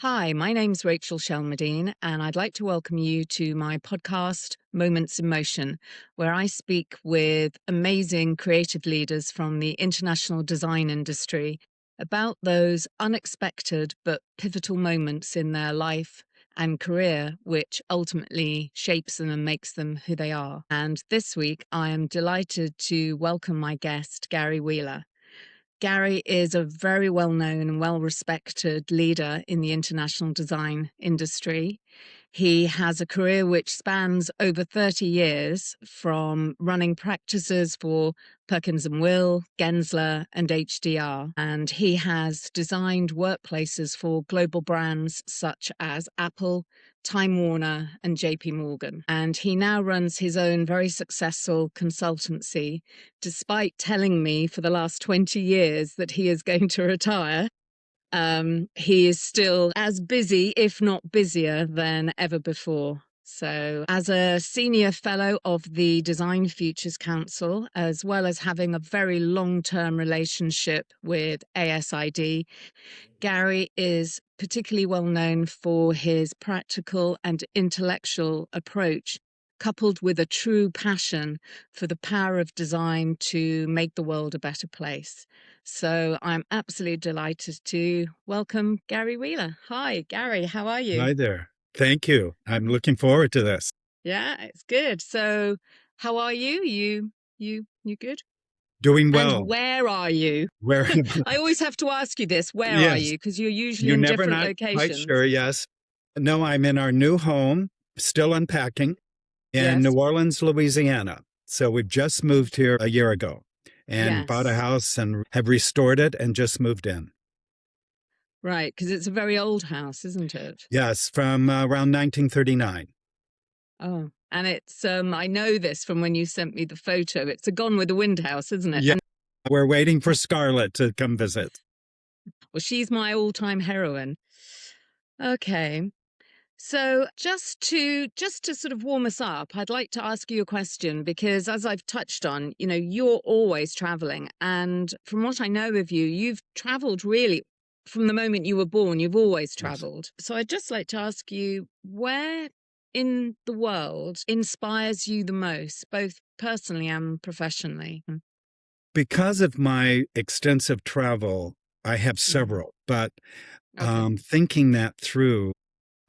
Hi, my name's Rachel Shelmadine, and I'd like to welcome you to my podcast, Moments in Motion, where I speak with amazing creative leaders from the international design industry about those unexpected but pivotal moments in their life and career, which ultimately shapes them and makes them who they are. And this week, I am delighted to welcome my guest, Gary Wheeler. Gary is a very well-known and well-respected leader in the international design industry. He has a career which spans over 30 years, from running practices for Perkins Will, Gensler and HDR. And he has designed workplaces for global brands such as Apple, Time Warner and JP Morgan. And he now runs his own very successful consultancy, despite telling me for the last 20 years that he is going to retire. He is still as busy, if not busier, than ever before. So as a senior fellow of the Design Futures Council, as well as having a very long-term relationship with ASID, Gary is particularly well known for his practical and intellectual approach, coupled with a true passion for the power of design to make the world a better place. So I'm absolutely delighted to welcome Gary Wheeler. Hi, Gary, how are you? Hi there. Thank you. I'm looking forward to this. Yeah, it's good. So how are you? You good? Doing And well. where are you? Where? I always have to ask you this. Where are Yes. you? Because you're usually You're in never different not quite locations. sure. Yes. No, I'm in our new home, still unpacking, in New Yes. Orleans, Louisiana. So we've just moved here a year ago and bought a Yes. house and have restored it and just moved in. Right, because it's a very old house, isn't it? Yes, from around 1939. Oh, and it's I know this from when you sent me the photo. It's a Gone with the Wind house, isn't it? Yeah. And We're waiting for Scarlett to come visit. well, she's my all-time heroine. Okay. So just to sort of warm us up, I'd like to ask you a question because as I've touched on, you're always traveling. And from what I know of you, you've traveled really from the moment you were born, you've always Yes. traveled. So I'd just like to ask you, where in the world inspires you the most, both personally and professionally? Because of my extensive travel, I have Mhm. several, but Okay. thinking that through,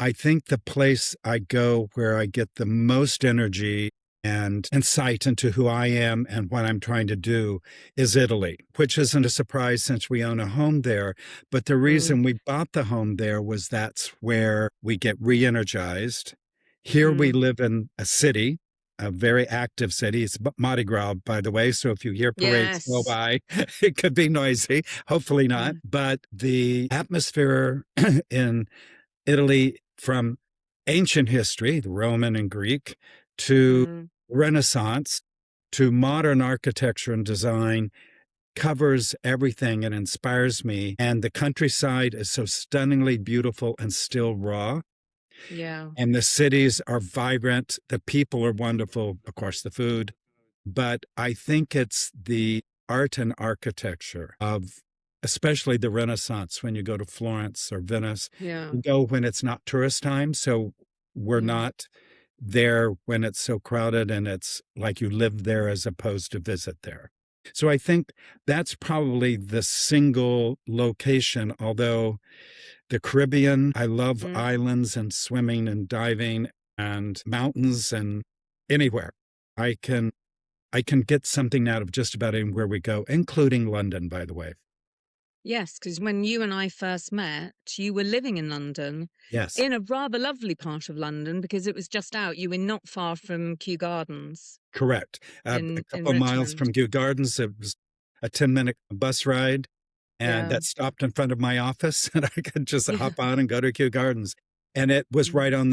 I think the place I go where I get the most energy and insight into who I am and what I'm trying to do is Italy, which isn't a surprise since we own a home there. But the Mm, reason we bought the home there was that's where we get re energized. Here we mm. live in a city, a very active city. It's Mardi Gras, by the way. So if you hear parades go Yes. by, it could be noisy. Hopefully not. Mm, But the atmosphere in Italy, from ancient history, the Roman and Greek, to mm. Renaissance, to modern architecture and design, covers everything and inspires me. And the countryside is so stunningly beautiful and still raw. Yeah. And the cities are vibrant. The people are wonderful. Of course, the food. But I think it's the art and architecture of especially the Renaissance when you go to Florence or Venice. Yeah. You go when it's not tourist time, so we're Mm. not there when it's so crowded and it's like you live there as opposed to visit there. So I think that's probably the single location, although the Caribbean, I love Mm. islands and swimming and diving and mountains and anywhere. I can I can get something out of just about anywhere we go, including London, by the way. Yes, because when you and I first met, you were living in London, Yes, in a rather lovely part of London, because it was just out. You were not far from Kew Gardens correct. A in couple of miles Richmond. from Kew Gardens, it was a 10-minute bus ride, and Yeah. that stopped in front of my office, and I could just Yeah. hop on and go to Kew Gardens. And it was Mm. right on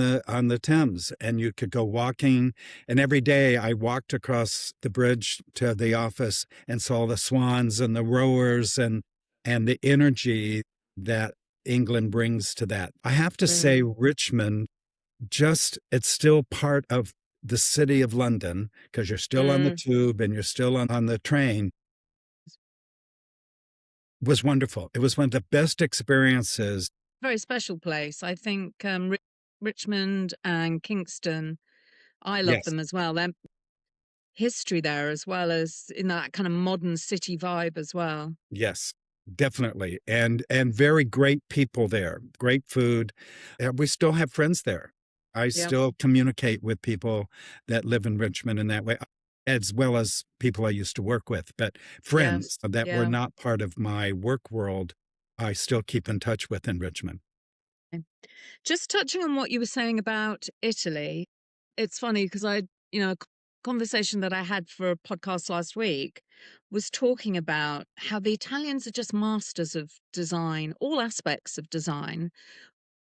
the Thames, and you could go walking. And every day I walked across the bridge to the office and saw the swans and the rowers and the energy that England brings to that. I have to say, Mm. Richmond, just it's still part of the city of London because you're still on the Mm. tube and you're still on the train, was wonderful. It was one of the best experiences very special place. I think Richmond and Kingston, I love Yes. them as well. Their history there, as well as in that kind of modern city vibe as well. Yes, definitely, and very great people there, great food. We still have friends there. I Yeah. still communicate with people that live in Richmond in that way, as well as people I used to work with. But Yes. friends that were Yeah. not part of my work world, I still keep in touch with in Richmond. Just touching on what you were saying about Italy, it's funny because a conversation that I had for a podcast last week was talking about how the Italians are just masters of design, all aspects of design.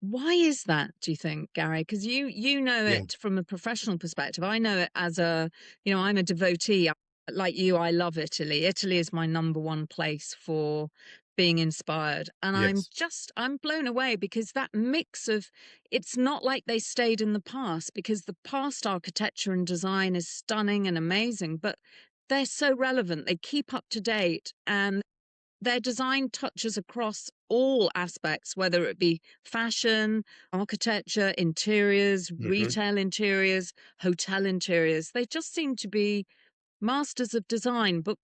Why is that, do you think, Gary? Because you know Yeah. it from a professional perspective. I know it as I'm a devotee. Like you, I love Italy. Italy is my number one place for being inspired. And Yes. I'm blown away because that mix of, it's not like they stayed in the past, because the past architecture and design is stunning and amazing, but they're so relevant. They keep up to date, and their design touches across all aspects, whether it be fashion, architecture, interiors, Mhm. retail interiors, hotel interiors. They just seem to be masters of design. But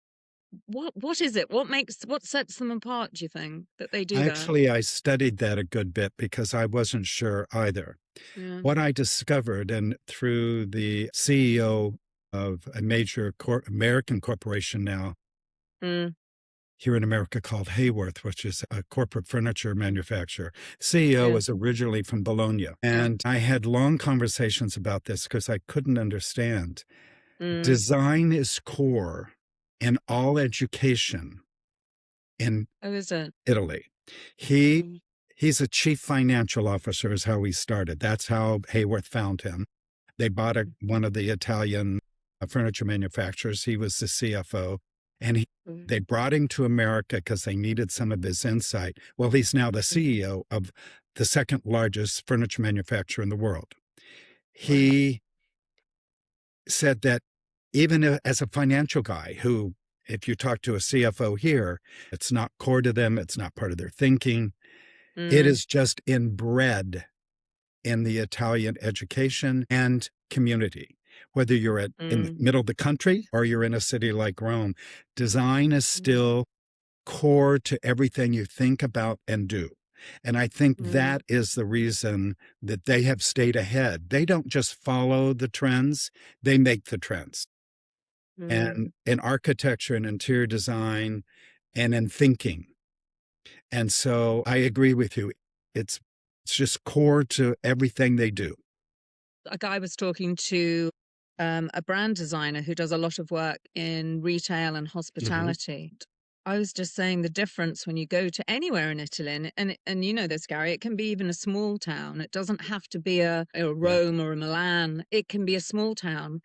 what is it? What sets them apart, do you think, that they do that? Actually, I studied that a good bit because I wasn't sure either. Yeah. What I discovered, and through the CEO of a major American corporation now Mm, here in America called Hayworth, which is a corporate furniture manufacturer. CEO yeah. was originally from Bologna. And I had long conversations about this because I couldn't understand. Mm. Design is core in all education in Oh, is it? Italy. He Mm, he's a chief financial officer is how he started. That's how Hayworth found him. They bought one of the Italian furniture manufacturers. He was the CFO, and mm, they brought him to America because they needed some of his insight. Well, he's now the mm. CEO of the second largest furniture manufacturer in the world. Wow. He said that even as a financial guy who, if you talk to a CFO here, it's not core to them, it's not part of their thinking. It Mm, is just inbred in the Italian education and community. Whether you're in the mm, middle of the country or you're in a city like Rome, design is mm, still core to everything you think about and do. And I think mm, that is the reason that they have stayed ahead. They don't just follow the trends, they make the trends. mm. And in architecture and interior design and in thinking. And so I agree with you. It's it's just core to everything they do. A guy was talking to a brand designer who does a lot of work in retail and Mhm. hospitality. I was just saying the difference when you go to anywhere in Italy, and you know this, Gary. It can be even a small town. It doesn't have to be a Yes. Rome or a Milan. It can be a small town.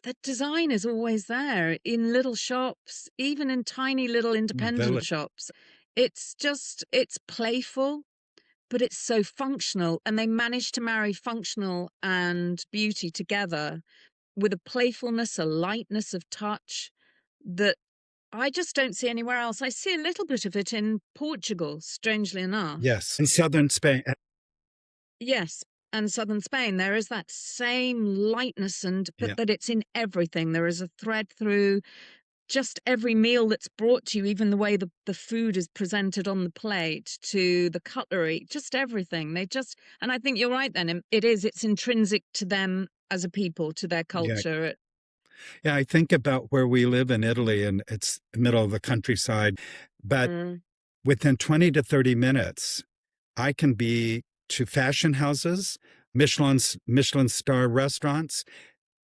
The design is always there in little shops, even in tiny little independent Village. shops. It's playful, but it's so functional, and they manage to marry functional and beauty together with a playfulness, a lightness of touch that I just don't see anywhere else. I see a little bit of it in Portugal, strangely enough. Yes, in southern Spain. Yes, and southern Spain, there is that same lightness, and but Yeah, that it's in everything. There is a thread through just every meal that's brought to you, even the way the food is presented on the plate, to the cutlery, just everything. And I think you're right then. It's intrinsic to them as a people, to their yeah, culture. yeah. I think about where we live in Italy, and it's the middle of the countryside, but Mm, within 20 to 30 minutes, I can be to fashion houses, Michelin star restaurants,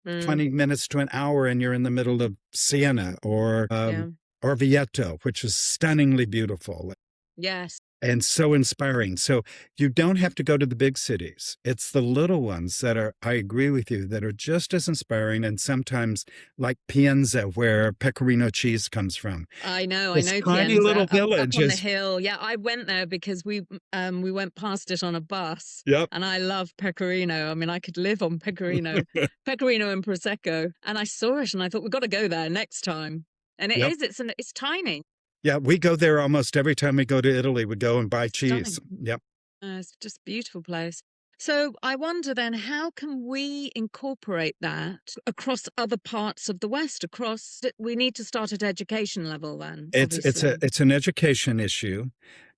mm, 20 minutes to an hour, and you're in the middle of Siena or yeah. Orvieto, which is stunningly beautiful Yes. and so inspiring. So you don't have to go to the big cities. It's the little ones that are, I agree with you, that are just as inspiring, and sometimes like Pienza, where pecorino cheese comes from. I This know tiny Pienza little up village on the is, hill. Yeah, I went there because we went past it on a bus, yep, and I love pecorino. I mean, I could live on pecorino and prosecco. And I saw it, and I thought we've got to go there next time. And it yep. is. It's tiny, Yeah, we go there almost every time we go to Italy. We go and buy cheese. stunning. Yep. It's just a beautiful place. So I wonder then, how can we incorporate that across other parts of the West? We need to start at education level then, obviously. It's an education issue.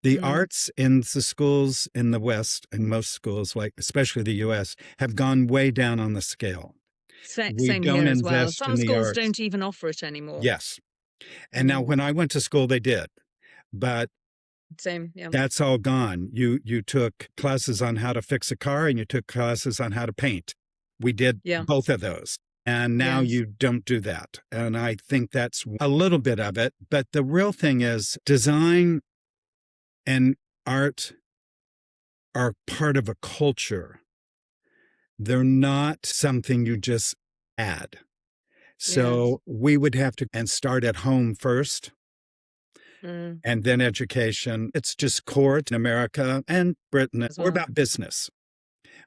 The Mm. arts in the schools in the West, and most schools, like especially the US, have gone way down on the scale. We Same here don't as well. invest Some in the schools arts. don't even offer it anymore. Yes. And now Mm. when I went to school, they did, but Same, yeah. that's all gone. You took classes on how to fix a car and you took classes on how to paint. We did Yeah. both of those. And now Yes. you don't do that. And I think that's a little bit of it. But the real thing is design and art are part of a culture. They're not something you just add. Yes. So we would have to and start at home first Mm. and then education. It's just core in America and Britain. As We're well. about business.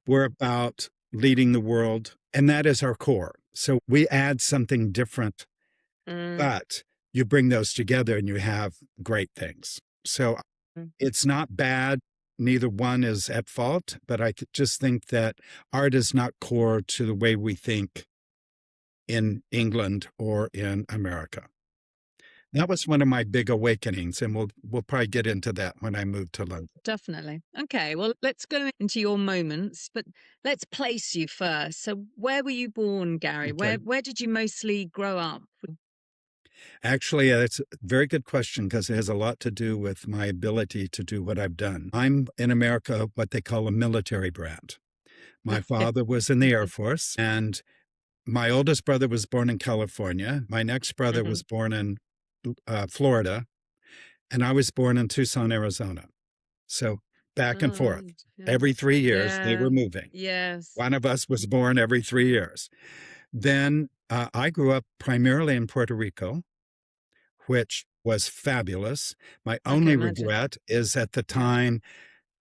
We're about leading the world, and that is our core. So we add something different, Mm. but you bring those together and you have great things. So Mm. it's not bad. Neither one is at fault, but just think that art is not core to the way we think in England or in America. That was one of my big awakenings, and we'll probably get into that when I move to London. Definitely. Okay, well, let's go into your moments, but let's place you first. So, where were you born, Gary? Okay. Where did you mostly grow up? Actually, it's a very good question because it has a lot to do with my ability to do what I've done. I'm in America, what they call a military brat. My father was in the Air Force, and my oldest brother was born in California. My next brother Hmm. was born in Florida, and I was born in Tucson, Arizona. So back and Oh, forth. right. Yeah. Every 3 years, they Yeah. were moving. Yes. One of us was born every 3 years. Then I grew up primarily in Puerto Rico, which was fabulous. My I can only imagine. regret is at the Yeah. time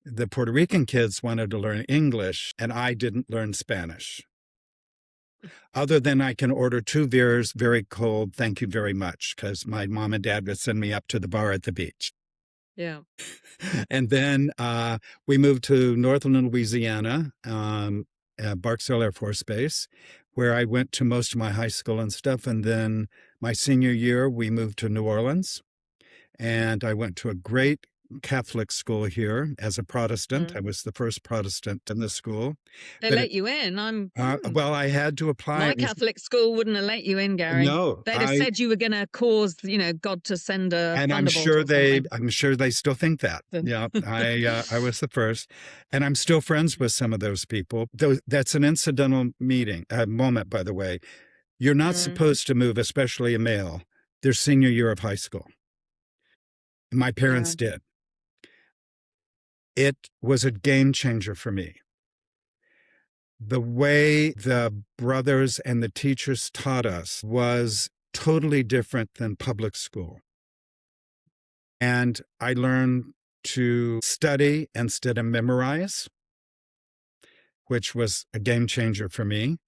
the Puerto Rican kids wanted to learn English and I didn't learn Spanish. Other than I can order 2 beers, very cold, thank you very much, because my mom and dad would send me up to the bar at the beach. Yeah. And then we moved to northern Louisiana, Barksdale Air Force Base, where I went to most of my high school and stuff. And then my senior year, we moved to New Orleans. And I went to a great Catholic school here as a Protestant. I Mm. was the first Protestant in the school. They But let you in. well, I had to apply. My It was Catholic school wouldn't have let you in, Gary. no, They'd have said you were going to cause, God to send a and thunderbolt or something. I'm sure they still think that. Yeah, I was the first, and I'm still friends with some of those people. That's an incidental moment, by the way. You're not Mm. supposed to move, especially a male, their senior year of high school. My Yeah. parents did. It was a game changer for me. The way the brothers and the teachers taught us was totally different than public school. And I learned to study instead of memorize, which was a game changer for me.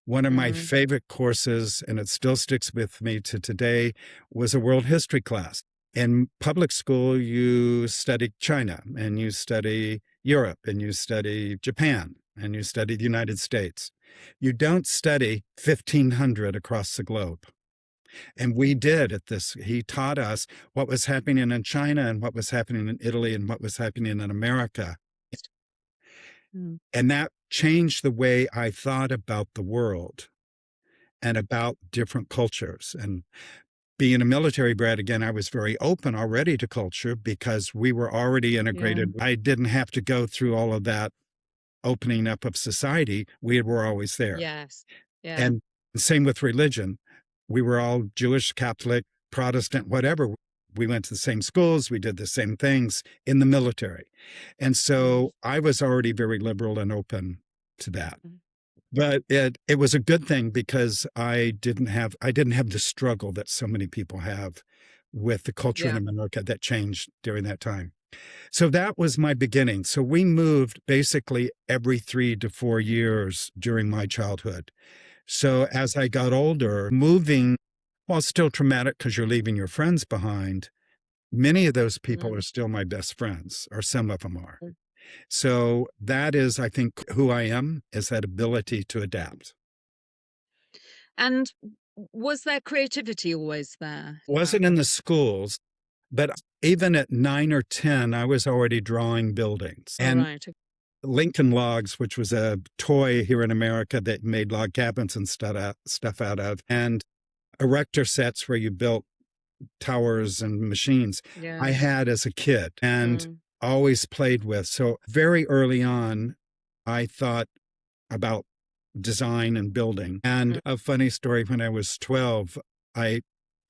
One of my Mm. favorite courses, and it still sticks with me to today, was a world history class. In public school, you study China, and you study Europe, and you study Japan, and you study the United States. You don't study 1,500 across the globe. And we did at this. He taught us what was happening in China and what was happening in Italy and what was happening in America. Mm. And that changed the way I thought about the world and about different cultures. And being a military brat, again, I was very open already to culture because we were already Yeah. integrated. I didn't have to go through all of that opening up of society. We were always there. Yes. Yeah. And same with religion. We were all Jewish, Catholic, Protestant, whatever. We went to the same schools. We did the same things in the military. And Mm. so I was already very liberal and open to that. Mm. But it was a good thing because I didn't have the struggle that so many people have with the culture in Yeah. America that changed during that time. So that was my beginning. So we moved basically every 3 to 4 years during my childhood. So as I got older, moving, while still traumatic because you're leaving your friends behind, many of those people Mm. are still my best friends, or some of them are. So that is, I think, who I am, is that ability to adapt. And was there creativity always there Wasn't throughout? in the schools, but even at 9 or 10, I was already drawing buildings. All And right. Lincoln Logs, which was a toy here in America that made log cabins and stuff out of, and erector sets where you built towers and machines, I Yes. had as a kid and Mm. always played with. So very early on, I thought about design and building. And Mm. a funny story, when I was 12, I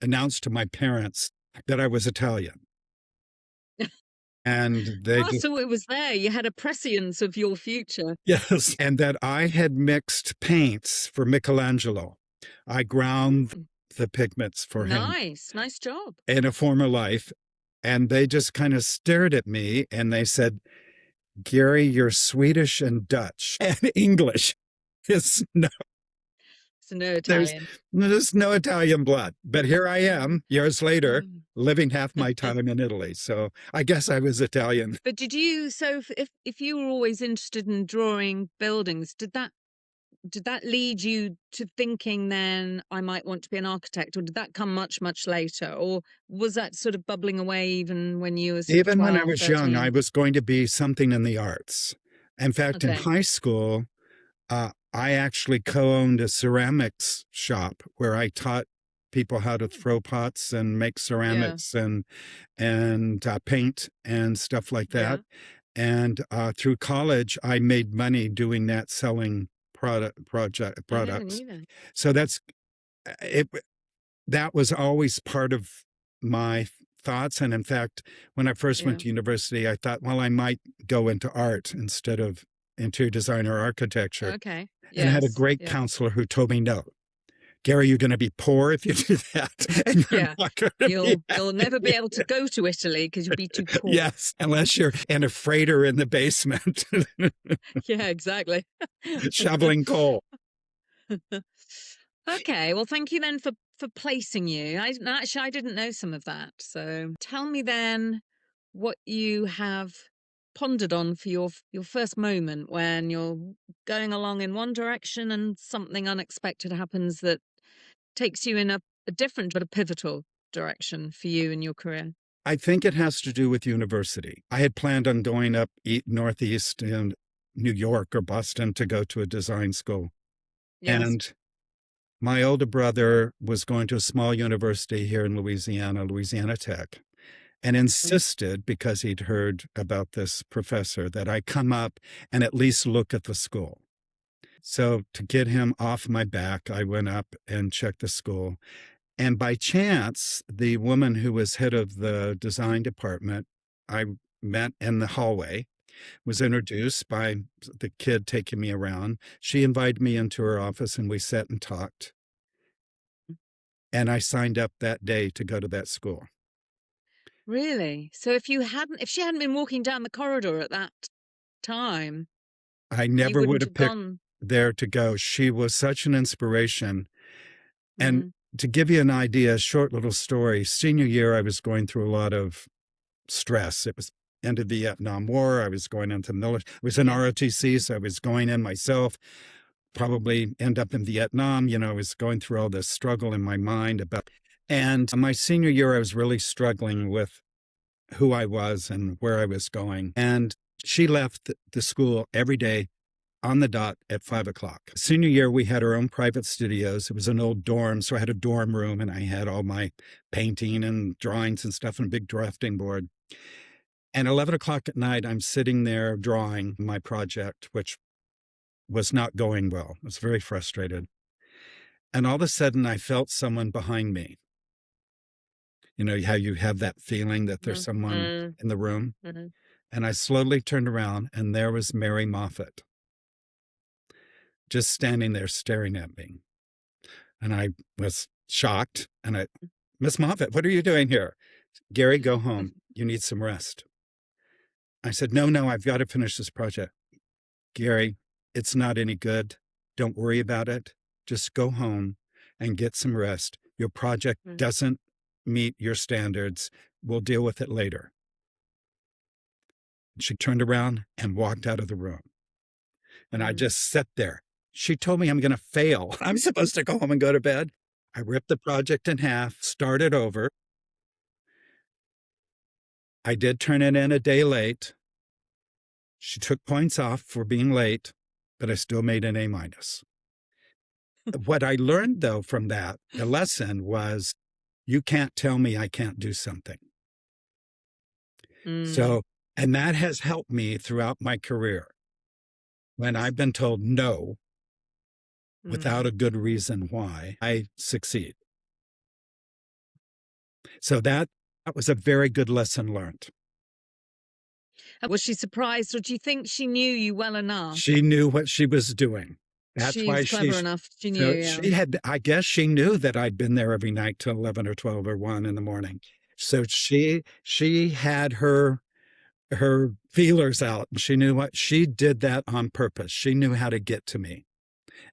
announced to my parents that I was Italian. And they Oh, just, so it was there. You had a prescience of your future. yes, and that I had mixed paints for Michelangelo. I ground Mm. the pigments for him Nice. Nice job. in a former life. And they just kind of stared at me and they said, Gary, you're Swedish and Dutch and English. It's no, So no there's, Italian. there's no Italian blood. But here I am, years later, Mm. living half my time in Italy. So I guess I was Italian. But did you, so if you were always interested in drawing buildings, did that lead you to thinking then I might want to be an architect, or did that come much, much later? Or was that sort of bubbling away even when you were sort of Even when I 12, was young, I 13? was going to be something in the arts. In fact, in Okay. high school, I actually co-owned a ceramics shop where I taught people how to throw pots and make Yeah. ceramics and paint and stuff like Yeah. that. And through college, I made money doing that, selling I never products. knew that. So it. That was always part of my thoughts. And in fact, when I first went Yeah. to university, I thought, well, I might go into art instead of interior design or architecture. Okay. And I had a Yes. great Yeah. counselor who told me, no, Gary, you're going to be poor if you do that. And you're Yeah. not going to be You'll never be able to go to Italy because you'll be too poor. yes, unless you're in a freighter in the basement Yeah, exactly. shoveling coal. Okay, well, thank you then for placing you. Actually, I didn't know some of that. So tell me then what you have pondered on for your first moment when you're going along in one direction and something unexpected happens that takes you in a different but a pivotal direction for you in your career. I think it has to do with university. I had planned on going up northeast in New York or Boston to go to a design school. Yes. And my older brother was going to a small university here in Louisiana, Louisiana Tech, and Mm. insisted, because he'd heard about this professor, that I come up and at least look at the school. So to get him off my back, I went up and checked the school. And by chance, the woman who was head of the design department, I met in the hallway, was introduced by the kid taking me around. She invited me into her office and we sat and talked. And I signed up that day to go to that school. Really? So if she hadn't been walking down the corridor at that time, I you never would wouldn't have have picked gone. there to go. She was such an inspiration. And Mm. to give you an idea, a short little story, senior year, I was going through a lot of stress. It was end of the Vietnam War. I was going into military. I was in Yeah. ROTC, so I was going in myself, probably end up in Vietnam. I was going through all this struggle in my mind about. And my senior year, I was really struggling with who I was and where I was going. And she left the school every day on the dot at 5 o'clock. Senior year, we had our own private studios. It was an old dorm, so I had a dorm room and I had all my painting and drawings and stuff on a big drafting board. And 11 o'clock at night, I'm sitting there drawing my project, which was not going well. I was very frustrated. And all of a sudden, I felt someone behind me. You know how you have that feeling that there's Mhm. someone Mm. in the room? Mhm. And I slowly turned around, and there was Mary Moffat, just standing there staring at me. And I was shocked. And Miss Moffat, what are you doing here? Gary, go home. You need some rest. I said, no, I've got to finish this project. Gary, it's not any good. Don't worry about it. Just go home and get some rest. Your project Mm. doesn't meet your standards. We'll deal with it later. She turned around and walked out of the room. And I Mm. just sat there. She told me I'm going to fail. I'm supposed to go home and go to bed. I ripped the project in half, started over. I did turn it in a day late. She took points off for being late, but I still made an A minus. What I learned, though, from that, the lesson was you can't tell me I can't do something. Mm. So, and that has helped me throughout my career. When I've been told no without Mm. a good reason why, I succeed. So that was a very good lesson learned. Was she surprised, or do you think she knew you well enough? She knew what she was doing. That's She was why clever she's enough. She knew, so yeah. she had, I guess she knew that I'd been there every night till 11 or 12 or 1 in the morning. So she had her feelers out, and she knew what she did that on purpose. She knew how to get to me,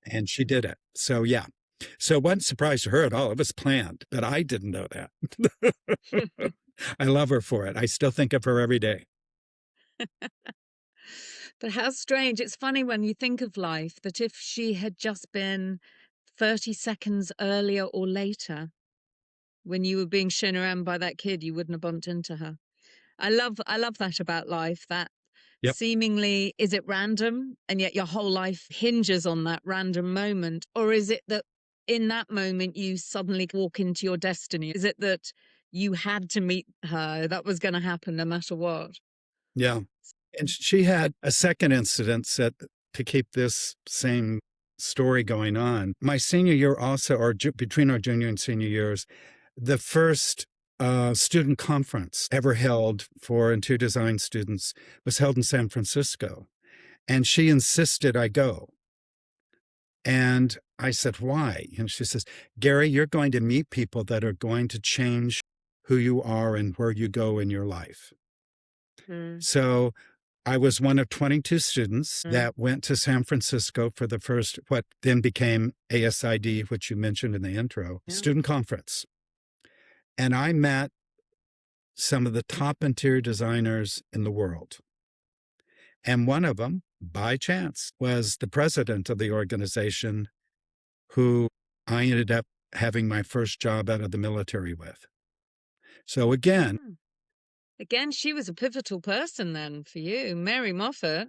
and she did it. So yeah. So it wasn't a surprise to her at all. It was planned, but I didn't know that. I love her for it. I still think of her every day. But how strange. It's funny when you think of life that if she had just been 30 seconds earlier or later when you were being shown around by that kid, you wouldn't have bumped into her. I love that about life, that Yep. seemingly is it random and yet your whole life hinges on that random moment? Or is it that in that moment you suddenly walk into your destiny? Is it that you had to meet her? That was going to happen no matter what. Yeah. And she had a second incident set to keep this same story going on. My senior year also, or between our junior and senior years, the first student conference ever held for interior design students was held in San Francisco. And she insisted I go. And I said, why? And she says, Gary, you're going to meet people that are going to change who you are and where you go in your life. Mm. So I was one of 22 students Mm. that went to San Francisco for the first, what then became ASID, which you mentioned in the intro, Yeah. student conference. And I met some of the top interior designers in the world. And one of them, by chance, was the president of the organization who I ended up having my first job out of the military with. So again, Mm. Again, she was a pivotal person then for you, Mary Moffat.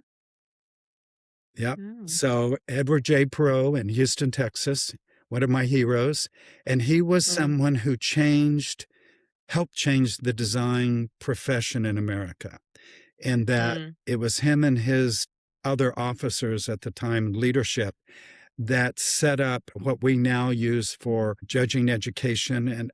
yep. Oh. So Edward J. Perot in Houston, Texas, one of my heroes. And he was Mm. someone who helped change the design profession in America. In that Mm. it was him and his other officers at the time, leadership, that set up what we now use for judging education and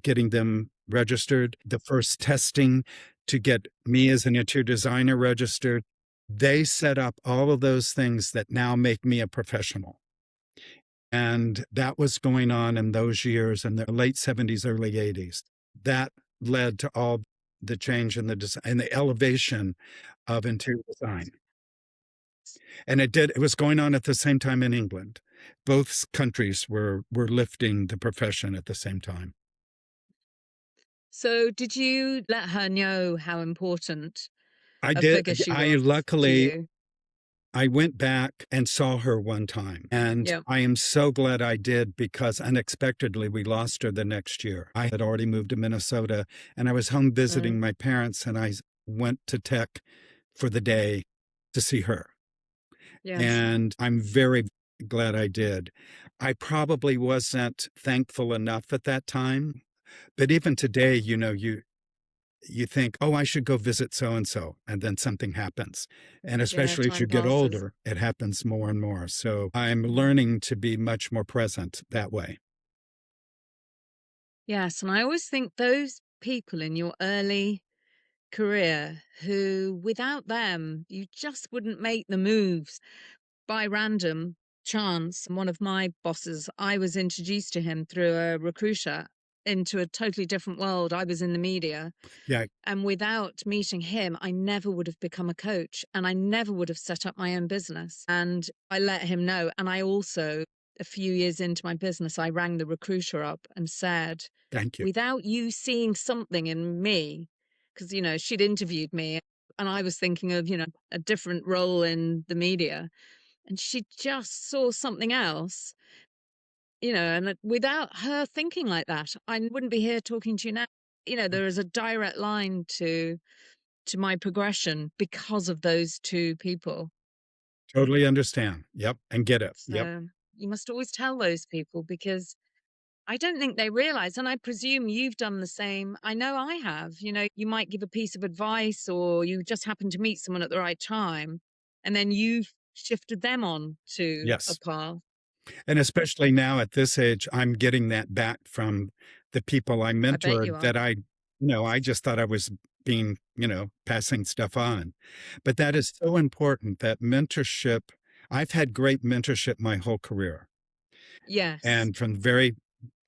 getting them registered, the first testing to get me as an interior designer registered. They set up all of those things that now make me a professional. And that was going on in those years in the late 70s, early 80s. That led to all the change in the design and the elevation of interior design. And it was going on at the same time in England. Both countries were lifting the profession at the same time. So, did you let her know how important I a did. figure she I was to luckily you? I went back and saw her one time, and Yeah. I am so glad I did because unexpectedly we lost her the next year. I had already moved to Minnesota, and I was home Mm. visiting my parents, and I went to Tech for the day to see her. Yes. And I'm very glad I did. I probably wasn't thankful enough at that time, but even today, you think, "Oh, I should go visit so and so," and then something happens. And Yeah, especially as you time get passes. older, it happens more and more. So I'm Mm. learning to be much more present that way. Yes, and I always think those people in your early career who, without them, you just wouldn't make the moves by random chance. One of my bosses, I was introduced to him through a recruiter into a totally different world. I was in the media. Yeah, And without meeting him, I never would have become a coach and I never would have set up my own business. And I let him know. And I also, a few years into my business, I rang the recruiter up and said, thank you. without you seeing something in me, because, she'd interviewed me. and I was thinking of, a different role in the media. And she just saw something else, and without her thinking like that, I wouldn't be here talking to you now. There is a direct line to my progression because of those two people. Totally understand. Yep. And get it. Yep. So you must always tell those people because I don't think they realize, and I presume you've done the same. I know I have. You might give a piece of advice or you just happen to meet someone at the right time, and then you've shifted them on to a Yes. path. And especially now at this age, I'm getting that back from the people I I bet mentored you are. that I just thought I was being, passing stuff on. But that is so important, that mentorship. I've had great mentorship my whole career. Yes. And from very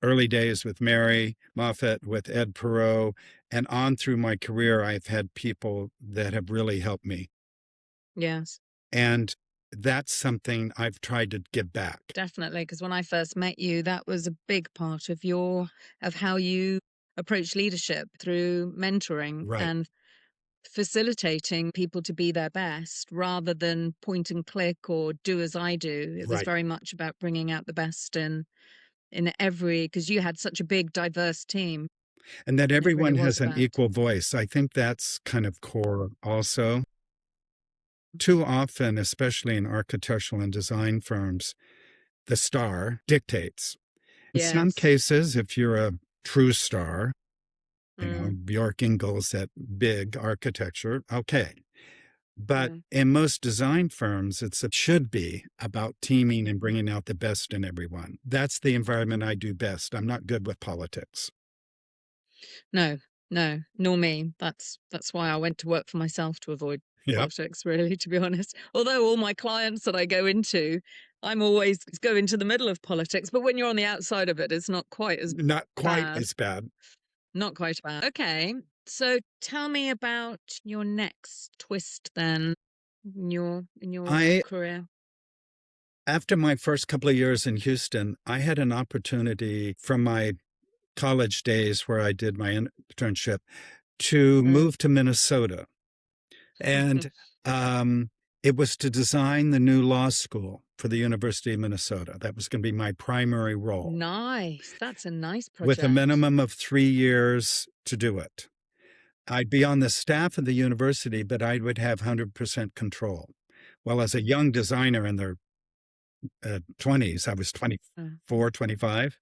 early days with Mary Moffat, with Ed Perot, and on through my career, I've had people that have really helped me. Yes. And that's something I've tried to give back. Definitely, because when I first met you, that was a big part of how you approach leadership through mentoring Right, and facilitating people to be their best rather than point and click or do as I do. It was right. very much about bringing out the best in every, because you had such a big, diverse team, And that and it really everyone was has an about. equal voice. I think that's kind of core also. Too often, especially in architectural and design firms, the star dictates. In some Yes. cases, if you're a true star, Mm, Bjork Ingels at big architecture, okay. But yeah. in most design firms, it should be about teaming and bringing out the best in everyone. That's the environment I do best. I'm not good with politics. No, no, nor me. That's why I went to work for myself to avoid Yep. politics, really, to be honest. Although all my clients that I go into, I'm always go into the middle of politics, but when you're on the outside of it, it's not quite as Not quite bad. as bad. Not quite as bad. Okay. So tell me about your next twist then in your I career. After my first couple of years in Houston, I had an opportunity from my college days where I did my internship to Mm. move to Minnesota. And um, it was to design the new law school for the University of Minnesota. That was going to be my primary role, Nice. That's a nice with a project. minimum of 3 years to do it. I'd be on the staff of the university, but I would have 100% control. Well, as a young designer in their 20s, I was Mm. 24, 25.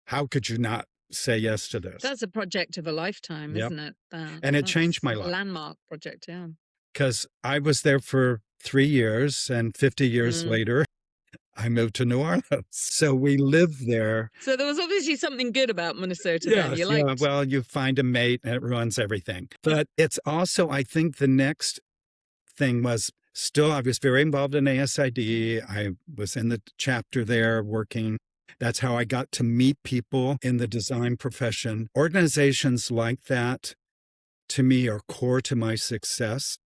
How could you not say yes to this? That's a project of a lifetime, Yep. isn't it? And it changed That's my a life landmark project, yeah. because I was there for 3 years, and 50 years Mm. later, I moved to New Orleans. So we lived there. So there was obviously something good about Minnesota then. You Yes. Yeah. liked. Well, you find a mate and it ruins everything. But it's also, I think the next thing was still, I was very involved in ASID. I was in the chapter there working. That's how I got to meet people in the design profession. Organizations like that, to me, are core to my success.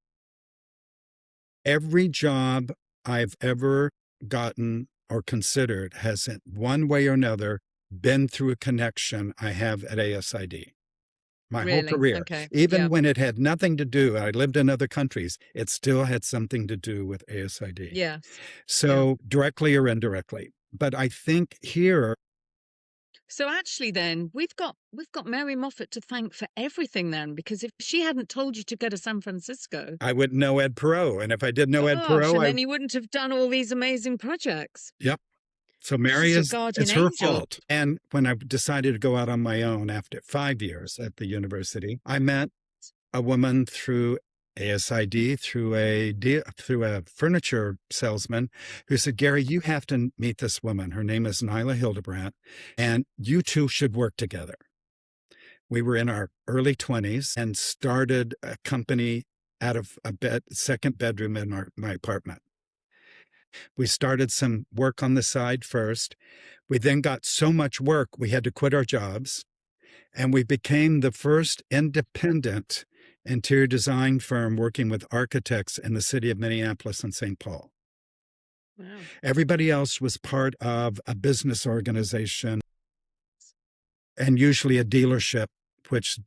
Every job I've ever gotten or considered has, in one way or another, been through a connection I have at ASID. My whole Really? career, Okay. even Yeah. when it had nothing to do, I lived in other countries, it still had something to do with ASID. Yes. Yeah. So directly or indirectly. But I think here, So actually then we've got Mary Moffat to thank for everything then, because if she hadn't told you to go to San Francisco, I wouldn't know Ed Perot. And if I didn't know Ed gosh, and Perot, then you wouldn't have done all these amazing projects. yep. So Mary She's your guardian it's her angel. fault. And when I decided to go out on my own after 5 years at the university, I met a woman through ASID, through a furniture salesman, who said, "Gary, you have to meet this woman. Her name is Nyla Hildebrandt, and you two should work together." We were in our early 20s and started a company out of second bedroom in my apartment. We started some work on the side first. We then got so much work, we had to quit our jobs, and we became the first independent interior design firm working with architects in the city of Minneapolis and St. Paul. Wow. Everybody else was part of a business organization and usually a dealership which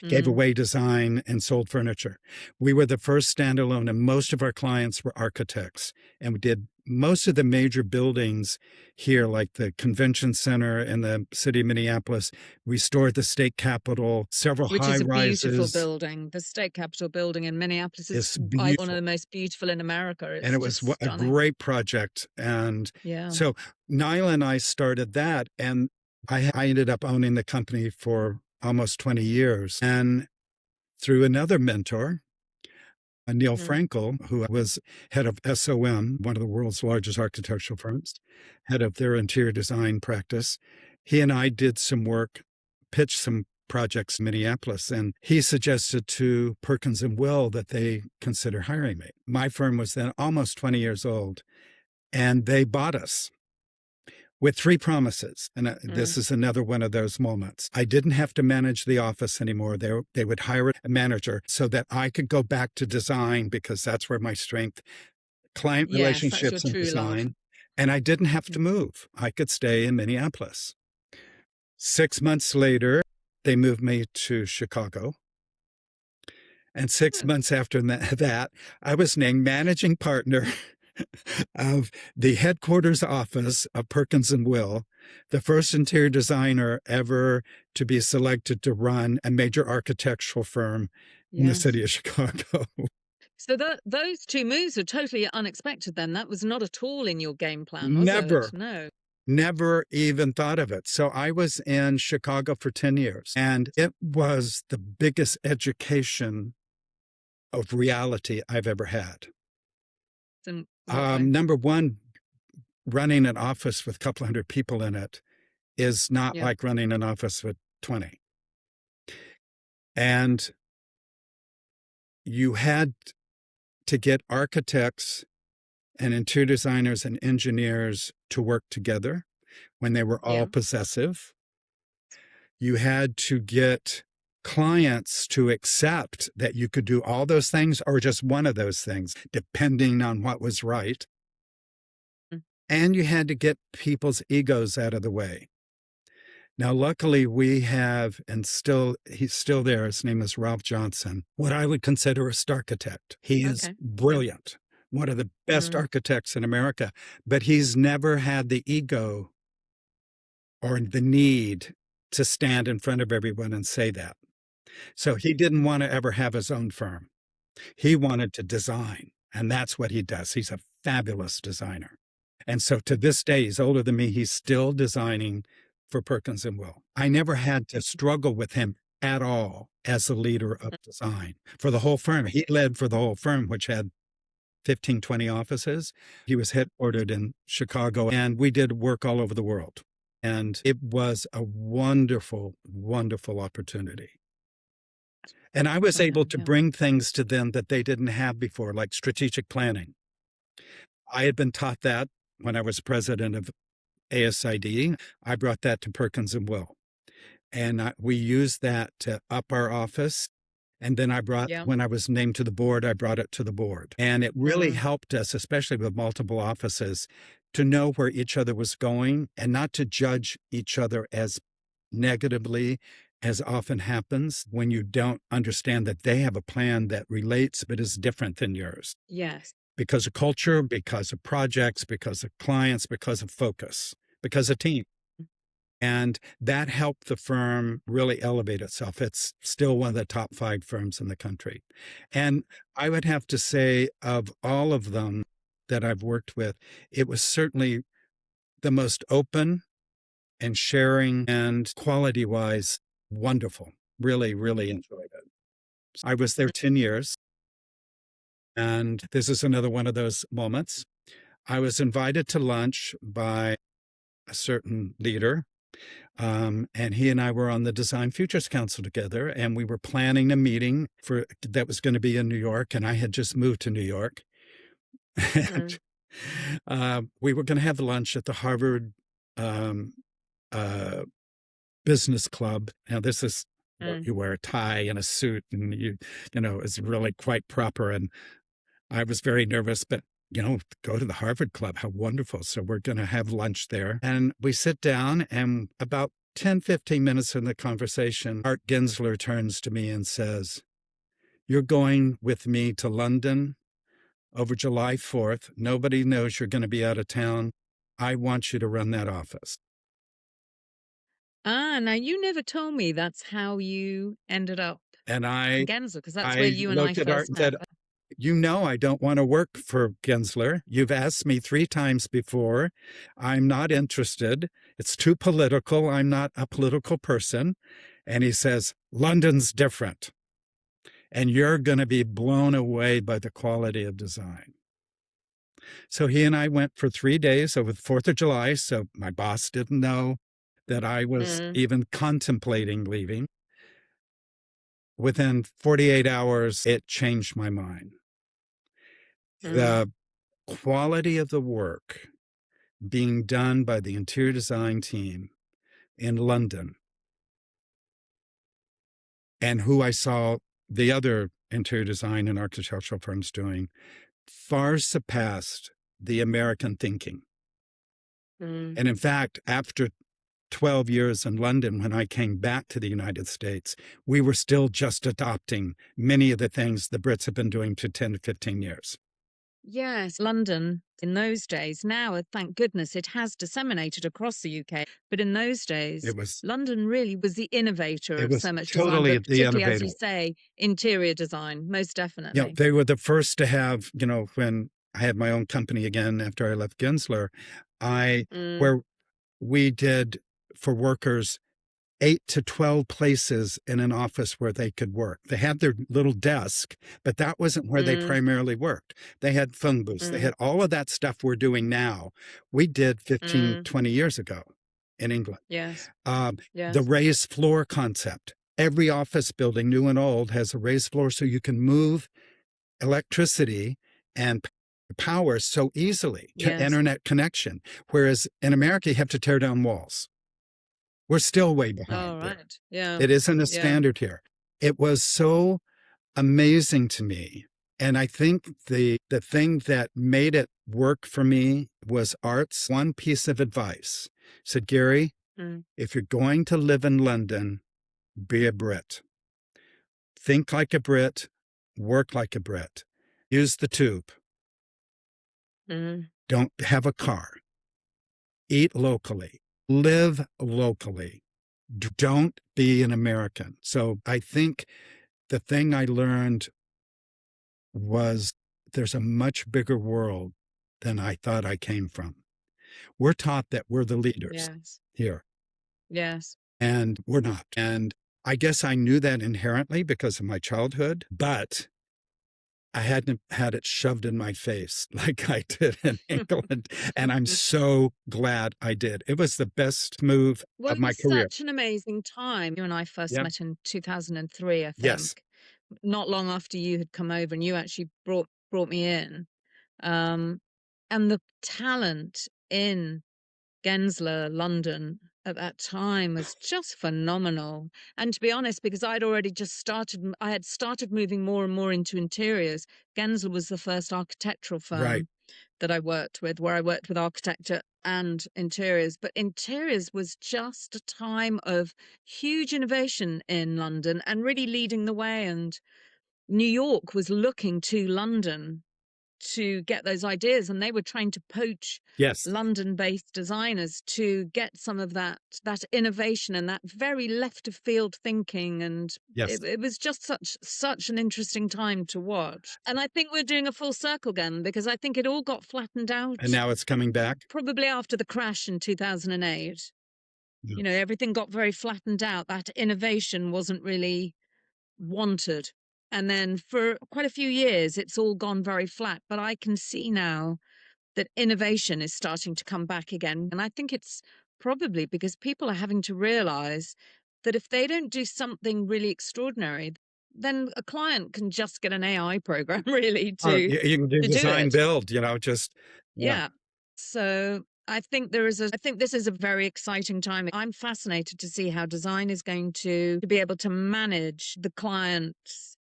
gave away design and sold furniture. We were the first standalone, and most of our clients were architects. And we did most of the major buildings here, like the convention center in the city of Minneapolis, restored the state capitol, several Which high is a beautiful rises. building. The state capitol building in Minneapolis is It's one of beautiful. the most beautiful in America. And It's it was just a stunning. great project. And Yeah. so Nyla and I started that, and I ended up owning the company for almost 20 years. And through another mentor, Neil Frankel, who was head of SOM, one of the world's largest architectural firms, head of their interior design practice, he and I did some work, pitched some projects in Minneapolis, and he suggested to Perkins and Will that they consider hiring me. My firm was then almost 20 years old, and they bought us with 3 promises. And this is another one of those moments. I didn't have to manage the office anymore. They would hire a manager so that I could go back to design, because that's where my strength, client Yes, that's your relationships and true love. design. And I didn't have to move. I could stay in Minneapolis. 6 months later, they moved me to Chicago. And 6 months after that, I was named managing partner of the headquarters office of Perkins and Will, the first interior designer ever to be selected to run a major architectural firm in the city of Chicago. So those 2 moves are totally unexpected then. That was not at all in your game plan, was Never. it? No. Never even thought of it. So I was in Chicago for 10 years, and it was the biggest education of reality I've ever had. Number one, running an office with a couple hundred people in it is not like running an office with 20. And you had to get architects and interior designers and engineers to work together when they were all possessive. You had to get clients to accept that you could do all those things or just one of those things, depending on what was right. And you had to get people's egos out of the way. Now, luckily, we have, and he's still there, his name is Ralph Johnson, what I would consider a star architect. He is brilliant, one of the best architects in America, but he's never had the ego or the need to stand in front of everyone and say that. So he didn't want to ever have his own firm. He wanted to design, and that's what he does. He's a fabulous designer. And so to this day, he's older than me, he's still designing for Perkins and Will. I never had to struggle with him at all as a leader of design for the whole firm. He led for the whole firm, which had 15, 20 offices. He was headquartered in Chicago, and we did work all over the world. And it was a wonderful, wonderful opportunity. And I was able to bring things to them that they didn't have before, like strategic planning. I had been taught that when I was president of ASID. I brought that to Perkins and Will. And we used that to up our office. And then when I was named to the board, I brought it to the board. And it really helped us, especially with multiple offices, to know where each other was going and not to judge each other as negatively, as often happens when you don't understand that they have a plan that relates but is different than yours. Yes. Because of culture, because of projects, because of clients, because of focus, because of team. And that helped the firm really elevate itself. It's still one of the top 5 firms in the country. And I would have to say, of all of them that I've worked with, it was certainly the most open and sharing and quality-wise wonderful. Really, really enjoyed it. I was there 10 years. And this is another one of those moments. I was invited to lunch by a certain leader, and he and I were on the Design Futures Council together, and we were planning a meeting that was going to be in New York, and I had just moved to New York. And we were going to have lunch at the Harvard Business Club. Now, this is you wear a tie and a suit, and you know, it's really quite proper. And I was very nervous, but go to the Harvard Club, how wonderful. So we're going to have lunch there. And we sit down, and about 10, 15 minutes in the conversation, Art Gensler turns to me and says, "You're going with me to London over July 4th. Nobody knows you're going to be out of town. I want you to run that office." Now you never told me that's how you ended up And in Gensler, because that's where I you and I looked at Art first and met. said, "You know, I don't want to work for Gensler. You've asked me 3 times before. I'm not interested. It's too political. I'm not a political person." And he says, "London's different, and you're going to be blown away by the quality of design." So he and I went for 3 days over the 4th of July. So my boss didn't know that I was even contemplating leaving. Within 48 hours, it changed my mind. The quality of the work being done by the interior design team in London, and who I saw the other interior design and architectural firms doing, far surpassed the American thinking. And in fact, after 12 years in London, when I came back to the United States, we were still just adopting many of the things the Brits have been doing for 10 to 15 years. Yes, London in those days. Now, thank goodness, it has disseminated across the UK. But in those days, It was London really was the innovator it of was so much design, totally but the particularly, as you innovator. say, interior design, most definitely. They were the first to have, when I had my own company again after I left Gensler, where we did for workers 8 to 12 places in an office where they could work. They had their little desk, but that wasn't where they primarily worked. They had phone booths. They had all of that stuff we're doing now. We did 15, 20 years ago in England. Yes. The Yes. raised floor concept. Every office building, new and old, has a raised floor so you can move electricity and power so easily to Yes. internet connection. Whereas in America, you have to tear down walls. We're still way behind Oh, there. right. Yeah. It isn't a Yeah. standard here. It was so amazing to me. And I think the thing that made it work for me was Art's one piece of advice. He said, "Gary, if you're going to live in London, be a Brit. Think like a Brit, work like a Brit. Use the tube. Don't have a car. Eat locally. Live locally. Don't be an American." So I think the thing I learned was there's a much bigger world than I thought I came from. We're taught that we're the leaders here, Yes. and we're not. And I guess I knew that inherently because of my childhood, but I hadn't had it shoved in my face like I did in England. And I'm so glad I did. It was the best move Well, of it my was career. such an amazing time. You and I first Yep. met in 2003, I Yes. think. Not long after you had come over, and you actually brought me in. And the talent in Gensler, London at that time was just phenomenal. And to be honest, because I had started moving more and more into interiors. Gensler was the first architectural Right. firm that I worked with, where I worked with architecture and interiors. But interiors was just a time of huge innovation in London and really leading the way. And New York was looking to London to get those ideas, and they were trying to poach Yes. London-based designers to get some of that innovation and that very left of field thinking. And Yes. it was just such an interesting time to watch. And I think we're doing a full circle again, because I think it all got flattened out And now it's coming back. probably after the crash in 2008. Everything got very flattened out. That innovation wasn't really wanted. And then for quite a few years, it's all gone very flat. But I can see now that innovation is starting to come back again. And I think it's probably because people are having to realize that if they don't do something really extraordinary, then a client can just get an AI program really to You can do do design it. build, just, Yeah. So I think I think this is a very exciting time. I'm fascinated to see how design is going to be able to manage the client's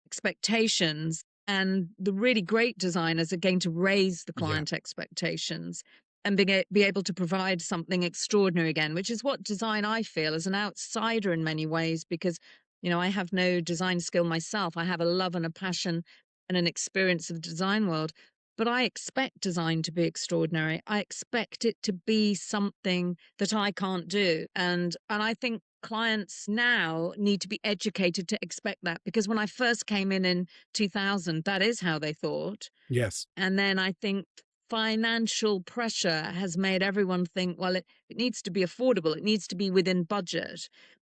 expectations, and the really great designers are going to raise the Yeah. client expectations. and be able to provide something extraordinary again, which is what design, I feel, as an outsider in many ways, because, I have no design skill myself. I have a love and a passion and an experience of the design world, but I expect design to be extraordinary. I expect it to be something that I can't do. And I think clients now need to be educated to expect that, because when I first came in 2000, that is how they thought. Yes. And then I think financial pressure has made everyone think, well, it needs to be affordable, it needs to be within budget,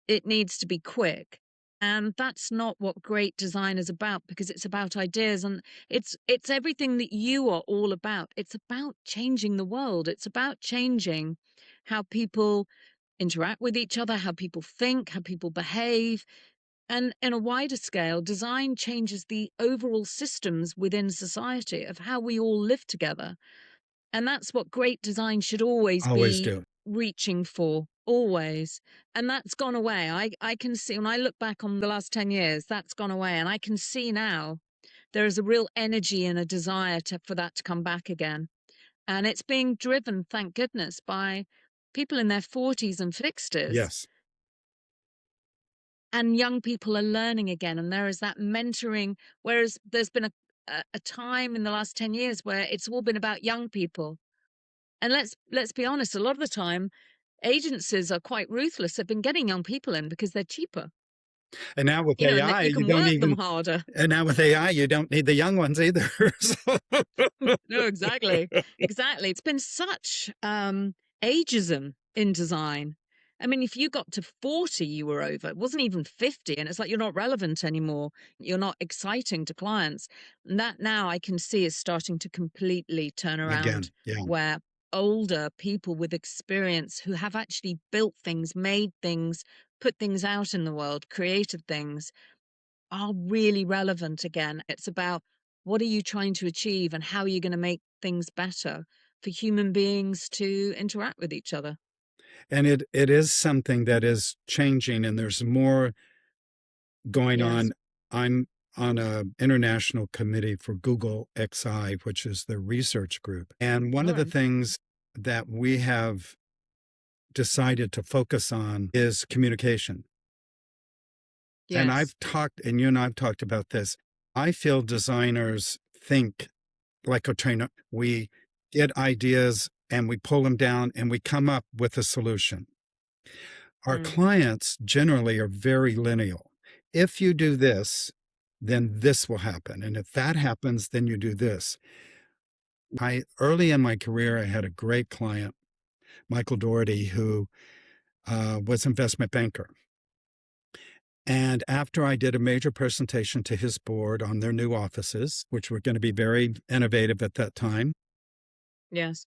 it needs to be quick. And that's not what great design is about, because it's about ideas, and it's everything that you are all about. It's about changing the world. It's about changing how people interact with each other, how people think, how people behave. And in a wider scale, design changes the overall systems within society of how we all live together. And that's what great design should always Always be do. reaching for, always. And that's gone away. I can see, when I look back on the last 10 years, that's gone away. And I can see now there is a real energy and a desire for that to come back again. And it's being driven, thank goodness, by people in their 40s and 60s. Yes. And young people are learning again, and there is that mentoring, whereas there's been a time in the last 10 years where it's all been about young people. And let's be honest, a lot of the time agencies are quite ruthless. They've been getting young people in because they're cheaper, And now with and that AI, you you can don't work them even harder. and now with AI, you don't need the young ones either. So No, exactly. Exactly. It's been such ageism in design. I mean, if you got to 40, you were over. It wasn't even 50. And it's like you're not relevant anymore. You're not exciting to clients. And that now I can see is starting to completely turn around, again, yeah. where older people with experience who have actually built things, made things, put things out in the world, created things, are really relevant again. It's about, what are you trying to achieve and how are you going to make things better for human beings to interact with each other? And it is something that is changing, and there's more going Yes. on. I'm on a international committee for Google XI, which is the research group. And one All of the right. things that we have decided to focus on is communication. And Yes. I've talked, and you and I've talked about this. I feel designers think like a trainer. We get ideas and we pull them down and we come up with a solution. Our Mm. clients generally are very lineal. If you do this, then this will happen. And if that happens, then you do this. Early in my career, I had a great client, Michael Doherty, who was investment banker. And after I did a major presentation to his board on their new offices, which were going to be very innovative at that time, Yes.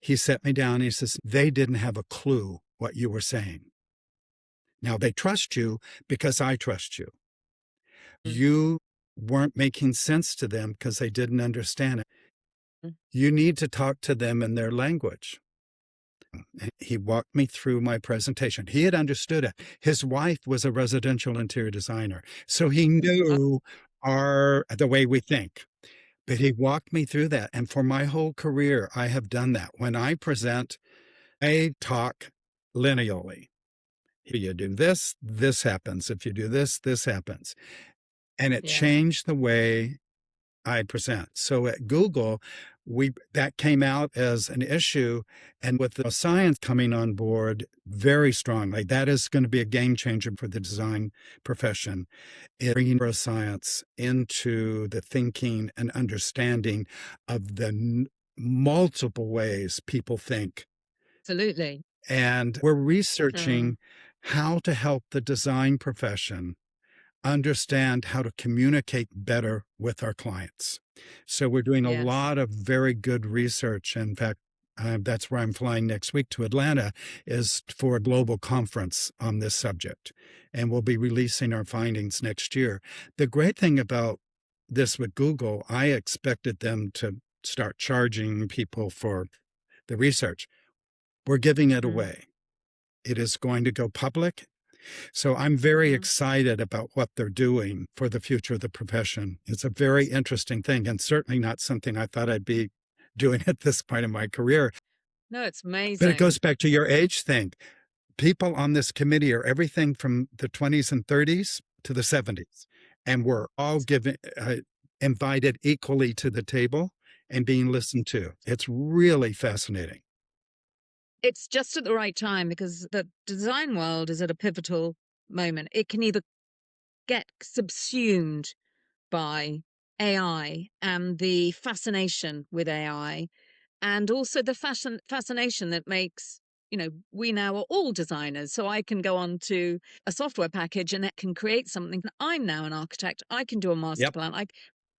he sat me down and he says, they didn't have a clue what you were saying. Now they trust you because I trust you. Mm. You weren't making sense to them because they didn't understand it. Mm. You need to talk to them in their language. He walked me through my presentation. He had understood it. His wife was a residential interior designer, so he Uh, knew the way we think. But he walked me through that. And for my whole career, I have done that. When I present, I talk linearly. If you do this, this happens. If you do this, this happens. And it yes. changed the way I present. So at Google, that came out as an issue. And with the science coming on board very strongly, that is going to be a game changer for the design profession. Bringing neuroscience into the thinking and understanding of the multiple ways people think. Absolutely. And we're Mm. researching how to help the design profession understand how to communicate better with our clients. So we're doing a Yes. lot of very good research. In fact, that's where I'm flying next week to Atlanta, is for a global conference on this subject. And we'll be releasing our findings next year. The great thing about this with Google, I expected them to start charging people for the research. We're giving it Mm. away. It is going to go public. So I'm very Mm. excited about what they're doing for the future of the profession. It's a very interesting thing, and certainly not something I thought I'd be doing at this point in my career. No, it's But it amazing. goes back to your age thing. People on this committee are everything from the 20s and 30s to the 70s, and we're all given invited equally to the table and being listened to. It's really fascinating. It's just at the right time because the design world is at a pivotal moment. It can either get subsumed by AI and the fascination with AI, and also the fascination that makes, we now are all designers. So I can go on to a software package and it can create something. I'm now an architect. I can do a master Yep. plan. I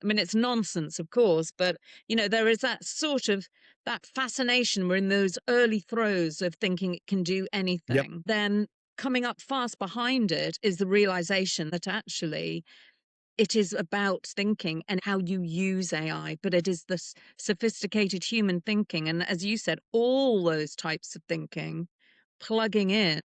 mean, it's nonsense, of course, but there is that sort of that fascination. We're in those early throes of thinking it can do Yep. anything. Then coming up fast behind it is the realization that actually it is about thinking and how you use AI, but it is the sophisticated human thinking. And as you said, all those types of thinking plugging in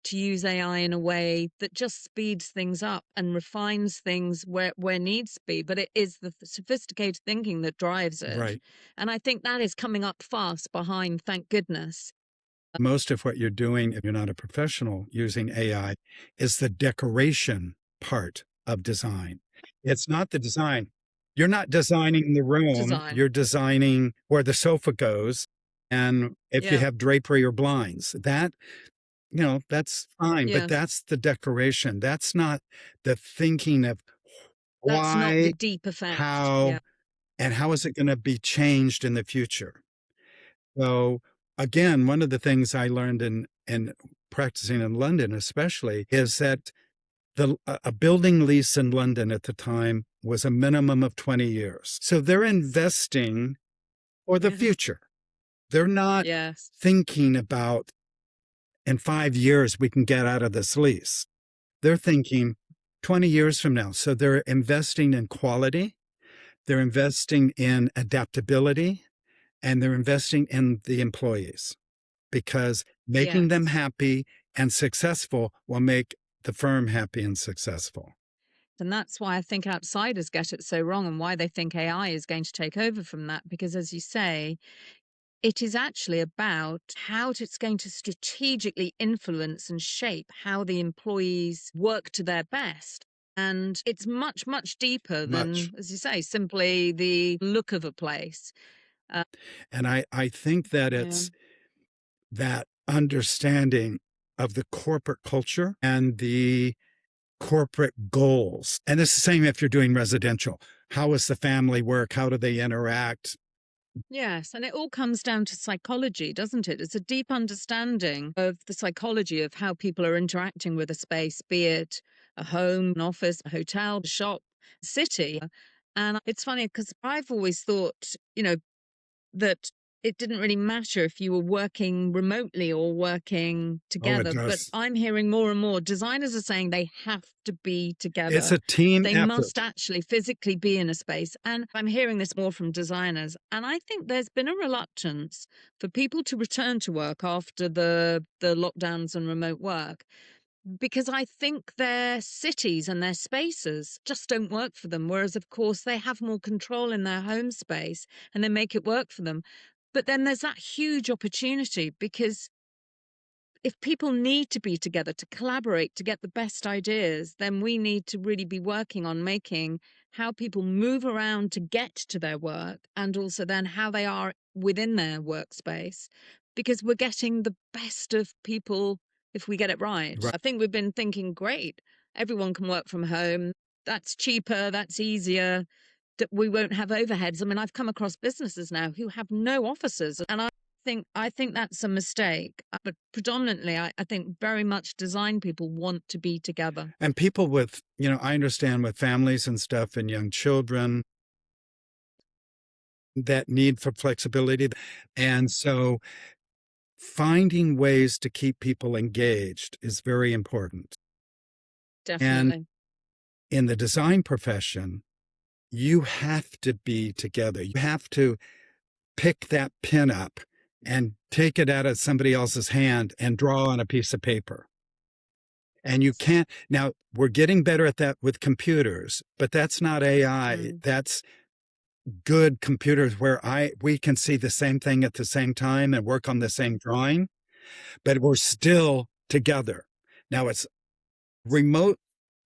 to use AI in a way that just speeds things up and refines things where needs be. But it is the sophisticated thinking that drives it. Right. And I think that is coming up fast behind, thank goodness. Most of what you're doing, if you're not a professional using AI, is the decoration part of design. It's not the design. You're not designing the room, Design. you're designing where the sofa goes and if you Yeah. have drapery or blinds. That, that's fine, but Yes. that's the decoration. That's not the thinking of That's not the why, deep effect. how, Yeah. and how is it going to be changed in the future. So again, one of the things I learned in practicing in London, especially, is that a building lease in London at the time was a minimum of 20 years. So they're investing for the Yeah. future. They're not Yes. thinking about in 5 years we can get out of this lease. They're thinking 20 years from now. So they're investing in quality, they're investing in adaptability, and they're investing in the employees, because making them Yes. happy and successful will make the firm happy and successful. And that's why I think outsiders get it so wrong and why they think AI is going to take over from that. Because as you say, it is actually about how it's going to strategically influence and shape how the employees work to their best. And it's much, much deeper Much. than, as you say, simply the look of a place. Uh, And I think that yeah. it's that understanding of the corporate culture and the corporate goals. And it's the same if you're doing residential. How is the family work? How do they interact? Yes, and it all comes down to psychology, doesn't it? It's a deep understanding of the psychology of how people are interacting with a space, be it a home, an office, a hotel, a shop, city. And it's funny because I've always thought, that it didn't really matter if you were working remotely or working Oh, it together. But does. I'm hearing more and more designers are saying they have to be It's together. a team They effort. must actually physically be in a space. And I'm hearing this more from designers. And I think there's been a reluctance for people to return to work after the lockdowns and remote work, because I think their cities and their spaces just don't work for them. Whereas, of course, they have more control in their home space and they make it work for them. But then there's that huge opportunity because if people need to be together to collaborate to get the best ideas, then we need to really be working on making how people move around to get to their work and also then how they are within their workspace, because we're getting the best of people if we get it right. Right. I think we've been thinking, great, everyone can work from home. That's cheaper, that's easier, that we won't have overheads. I mean, I've come across businesses now who have no offices, and I think that's a mistake. But predominantly, I think very much design people want to be together. And people with, I understand with families and stuff and young children, that need for flexibility. And so finding ways to keep people engaged is very important. And Definitely. in the design profession, you have to be together. You have to pick that pin up and take it out of somebody else's hand and draw on a piece of paper. And you can't, now we're getting better at that with computers, but that's not AI. Mm. That's good computers where we can see the same thing at the same time and work on the same drawing, but we're still together. Now it's remote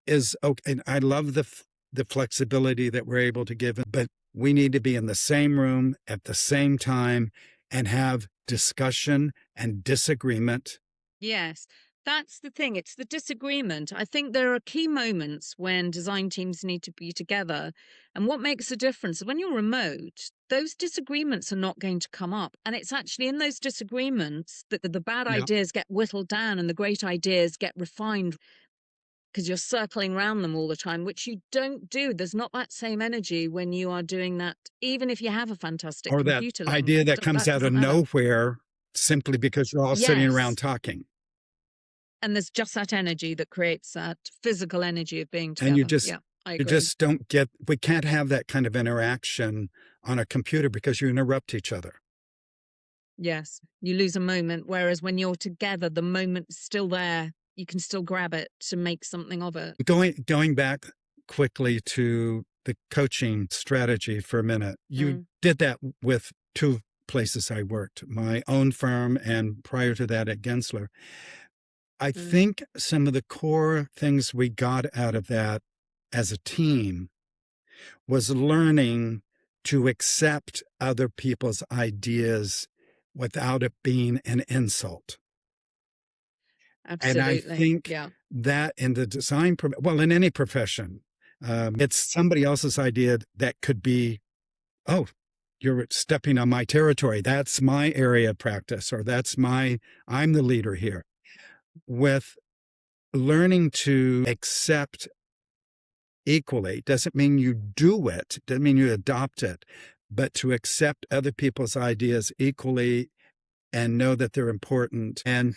is okay. And I love the flexibility that we're able to give, but we need to be in the same room at the same time and have discussion and disagreement. Yes, that's the thing. It's the disagreement. I think there are key moments when design teams need to be together. And what makes a difference when you're remote, those disagreements are not going to come up. And it's actually in those disagreements that the bad Yeah. ideas get whittled down and the great ideas get refined because you're circling around them all the time, which you don't do. There's not that same energy when you are doing that, even if you have a fantastic Or that computer link. idea that comes That out of doesn't matter. nowhere simply because you're all sitting around Yes. talking. And there's just that energy that creates that physical energy of being And together. Yeah, I you agree. just don't get, we can't have that kind of interaction on a computer because you interrupt each other. Yes, you lose a moment, whereas when you're together, the moment's still there. You can still grab it to make something of it. Going back quickly to the coaching strategy for a minute, you did that with two places I worked, my own firm and prior to that at Gensler. I think some of the core things we got out of that as a team was learning to accept other people's ideas without it being an insult. And I Absolutely. think Yeah. that in the design, well, in any profession, it's somebody else's idea that could be, oh, you're stepping on my territory. That's my area of practice, or I'm the leader here. With learning to accept equally doesn't mean you do it, doesn't mean you adopt it, but to accept other people's ideas equally and know that they're important. And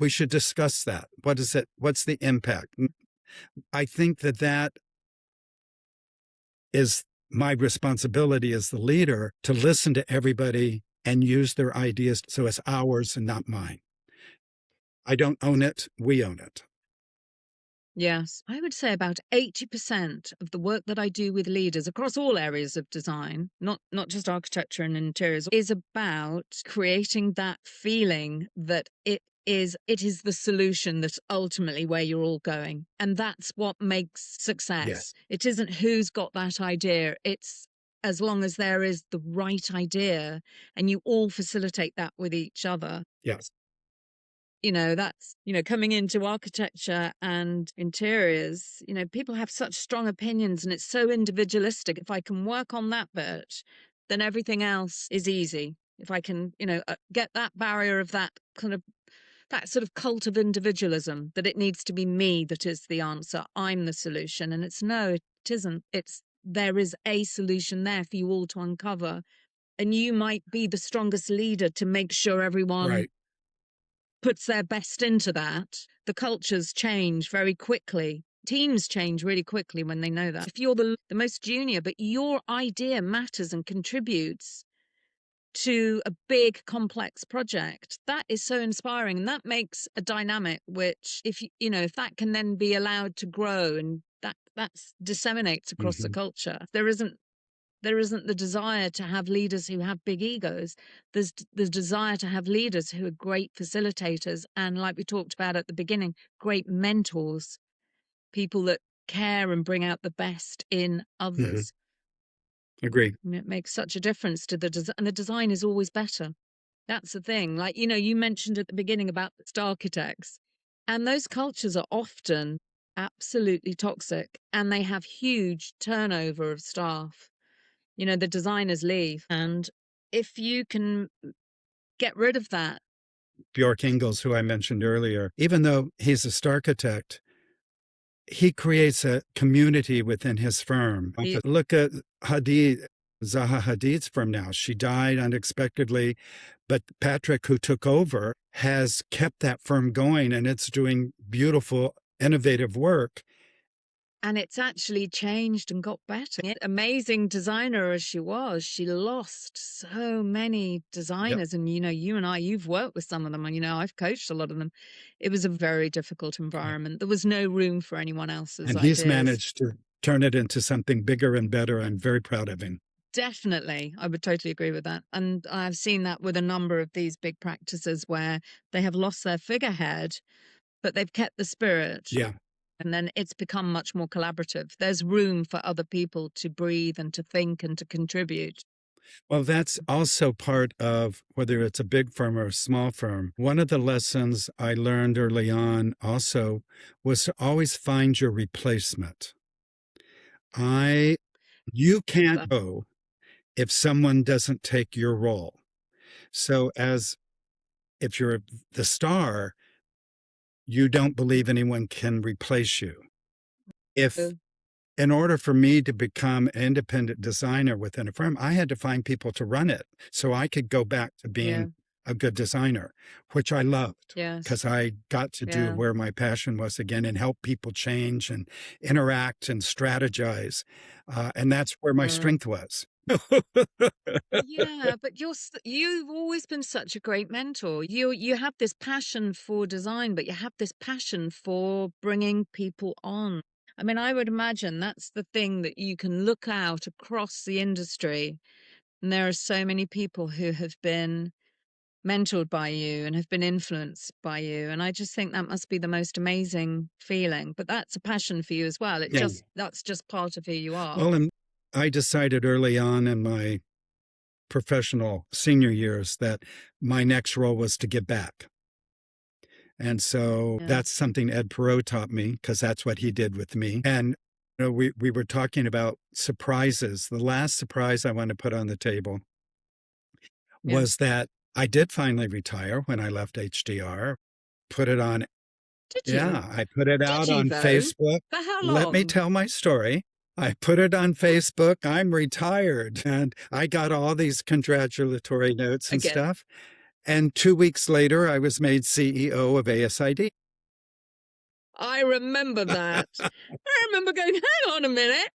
we should discuss that. What is it? What's the impact? I think that is my responsibility as the leader, to listen to everybody and use their ideas so it's ours and not mine. I don't own it, we own it. Yes. I would say about 80% of the work that I do with leaders across all areas of design, not just architecture and interiors, is about creating that feeling that it is the solution that's ultimately where you're all going. And that's what makes success. Yes. It isn't who's got that idea. It's as long as there is the right idea and you all facilitate that with each other. Yes. That's, coming into architecture and interiors, people have such strong opinions and it's so individualistic. If I can work on that bit, then everything else is easy. If I can, get that barrier of that sort of cult of individualism, that it needs to be me that is the answer, I'm the solution. And no, it isn't. There is a solution there for you all to uncover. And you might be the strongest leader to make sure everyone puts their best into that. The cultures change very quickly. Teams change really quickly when they know that. If you're the most junior, but your idea matters and contributes to a big complex project, that is so inspiring, and that makes a dynamic which, if that can then be allowed to grow and that disseminates across the culture. There isn't the desire to have leaders who have big egos. There's the desire to have leaders who are great facilitators and, like we talked about at the beginning, great mentors, people that care and bring out the best in others. Agree. And it makes such a difference to the design, and the design is always better. That's the thing. Like, you mentioned at the beginning about the architects, and those cultures are often absolutely toxic, and they have huge turnover of staff. The designers leave. And if you can get rid of that. Bjork Ingels, who I mentioned earlier, even though he's a starchitect, he creates a community within his firm. Look at Zaha Hadid's firm now. She died unexpectedly, but Patrick, who took over, has kept that firm going, and it's doing beautiful, innovative work. And it's actually changed and got better. Amazing designer as she was, she lost so many designers. And, you and you've worked with some of them, and, I've coached a lot of them. It was a very difficult environment. There was no room for anyone else's and ideas. He's managed to turn it into something bigger and better. I'm very proud of him. Definitely. I would totally agree with that. And I've seen that with a number of these big practices where they have lost their figurehead, but they've kept the spirit. Yeah. And then it's become much more collaborative. There's room for other people to breathe and to think and to contribute. Well, that's also part of whether it's a big firm or a small firm. One of the lessons I learned early on also was to always find your replacement. You can't go if someone doesn't take your role. So if you're the star, you don't believe anyone can replace you. If in order for me to become an independent designer within a firm, I had to find people to run it so I could go back to Yeah. being a good designer, which I loved Yes. because I got to do Yeah. where my passion was again and help people change and interact and strategize. And that's where my Mm. strength was. Yeah, but you've always been such a great mentor. You have this passion for design, but you have this passion for bringing people on. I mean, I would imagine that's the thing that you can look out across the industry, and there are so many people who have been mentored by you and have been influenced by you, and I just think that must be the most amazing feeling. But that's a passion for you as well. Yeah. That's just part of who you are. Well, and I decided early on in my professional senior years that my next role was to give back. And so that's Yes. something Ed Perot taught me because that's what he did with me. And we were talking about surprises. The last surprise I want to put on the table Yeah. was that I did finally retire when I left HDR. Put it on, Did you? yeah, I put it Did out you on though? Facebook. For how Let me long? tell my story. I put it on Facebook. I'm retired. And I got all these congratulatory notes and Again. stuff. And 2 weeks later, I was made CEO of ASID. I remember that. I remember going, hang on a minute.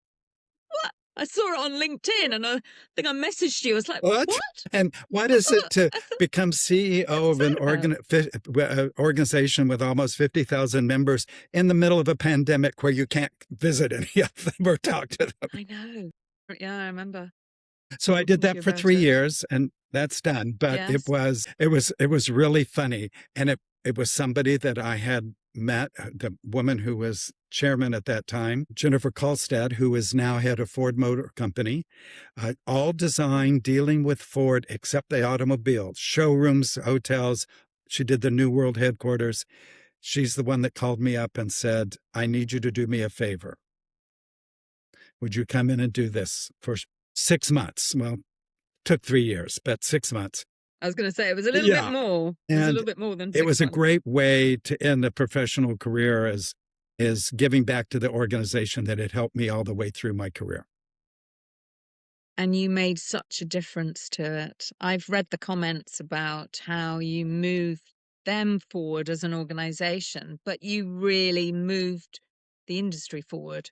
What? I saw it on LinkedIn and I think I messaged you. I was like, What? what? And what is it to I thought, become CEO what's of an that about? organization with almost 50,000 members in the middle of a pandemic where you can't visit any of them or talk to them? I know. Yeah, I remember So I did talking to that you for about 3 it. years and that's done, but Yes. it was really funny, and it was somebody that I had met, the woman who was chairman at that time, Jennifer Kolstad, who is now head of Ford Motor Company, all design dealing with Ford except the automobile, showrooms, hotels. She did the New World headquarters. She's the one that called me up and said, I need you to do me a favor. Would you come in and do this for 6 months? Well, took 3 years, but 6 months. I was going to say it was a little bit Yeah, more. It was a and little bit more than it six was a months. great way to end a professional career as is giving back to the organization that had helped me all the way through my career. And you made such a difference to it. I've read the comments about how you moved them forward as an organization, but you really moved the industry forward.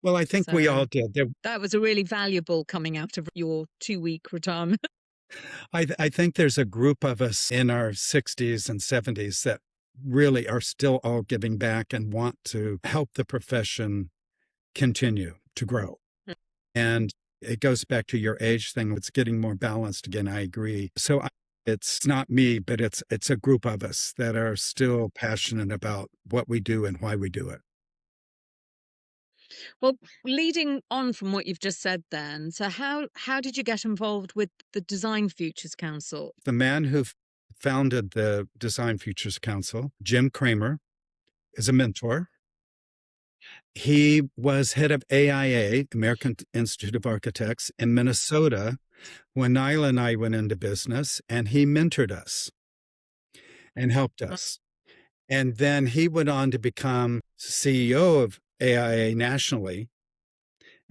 Well, I think we all So did. that was a really valuable coming out of your 2 week retirement. I think there's a group of us in our 60s and 70s that really are still all giving back and want to help the profession continue to grow. And it goes back to your age thing. It's getting more balanced again. I agree. So it's not me, but it's a group of us that are still passionate about what we do and why we do it. Well, leading on from what you've just said then, so how did you get involved with the Design Futures Council? The man who founded the Design Futures Council, Jim Kramer, is a mentor. He was head of AIA, American Institute of Architects, in Minnesota when Nyla and I went into business, and he mentored us and helped us. And then he went on to become CEO of AIA nationally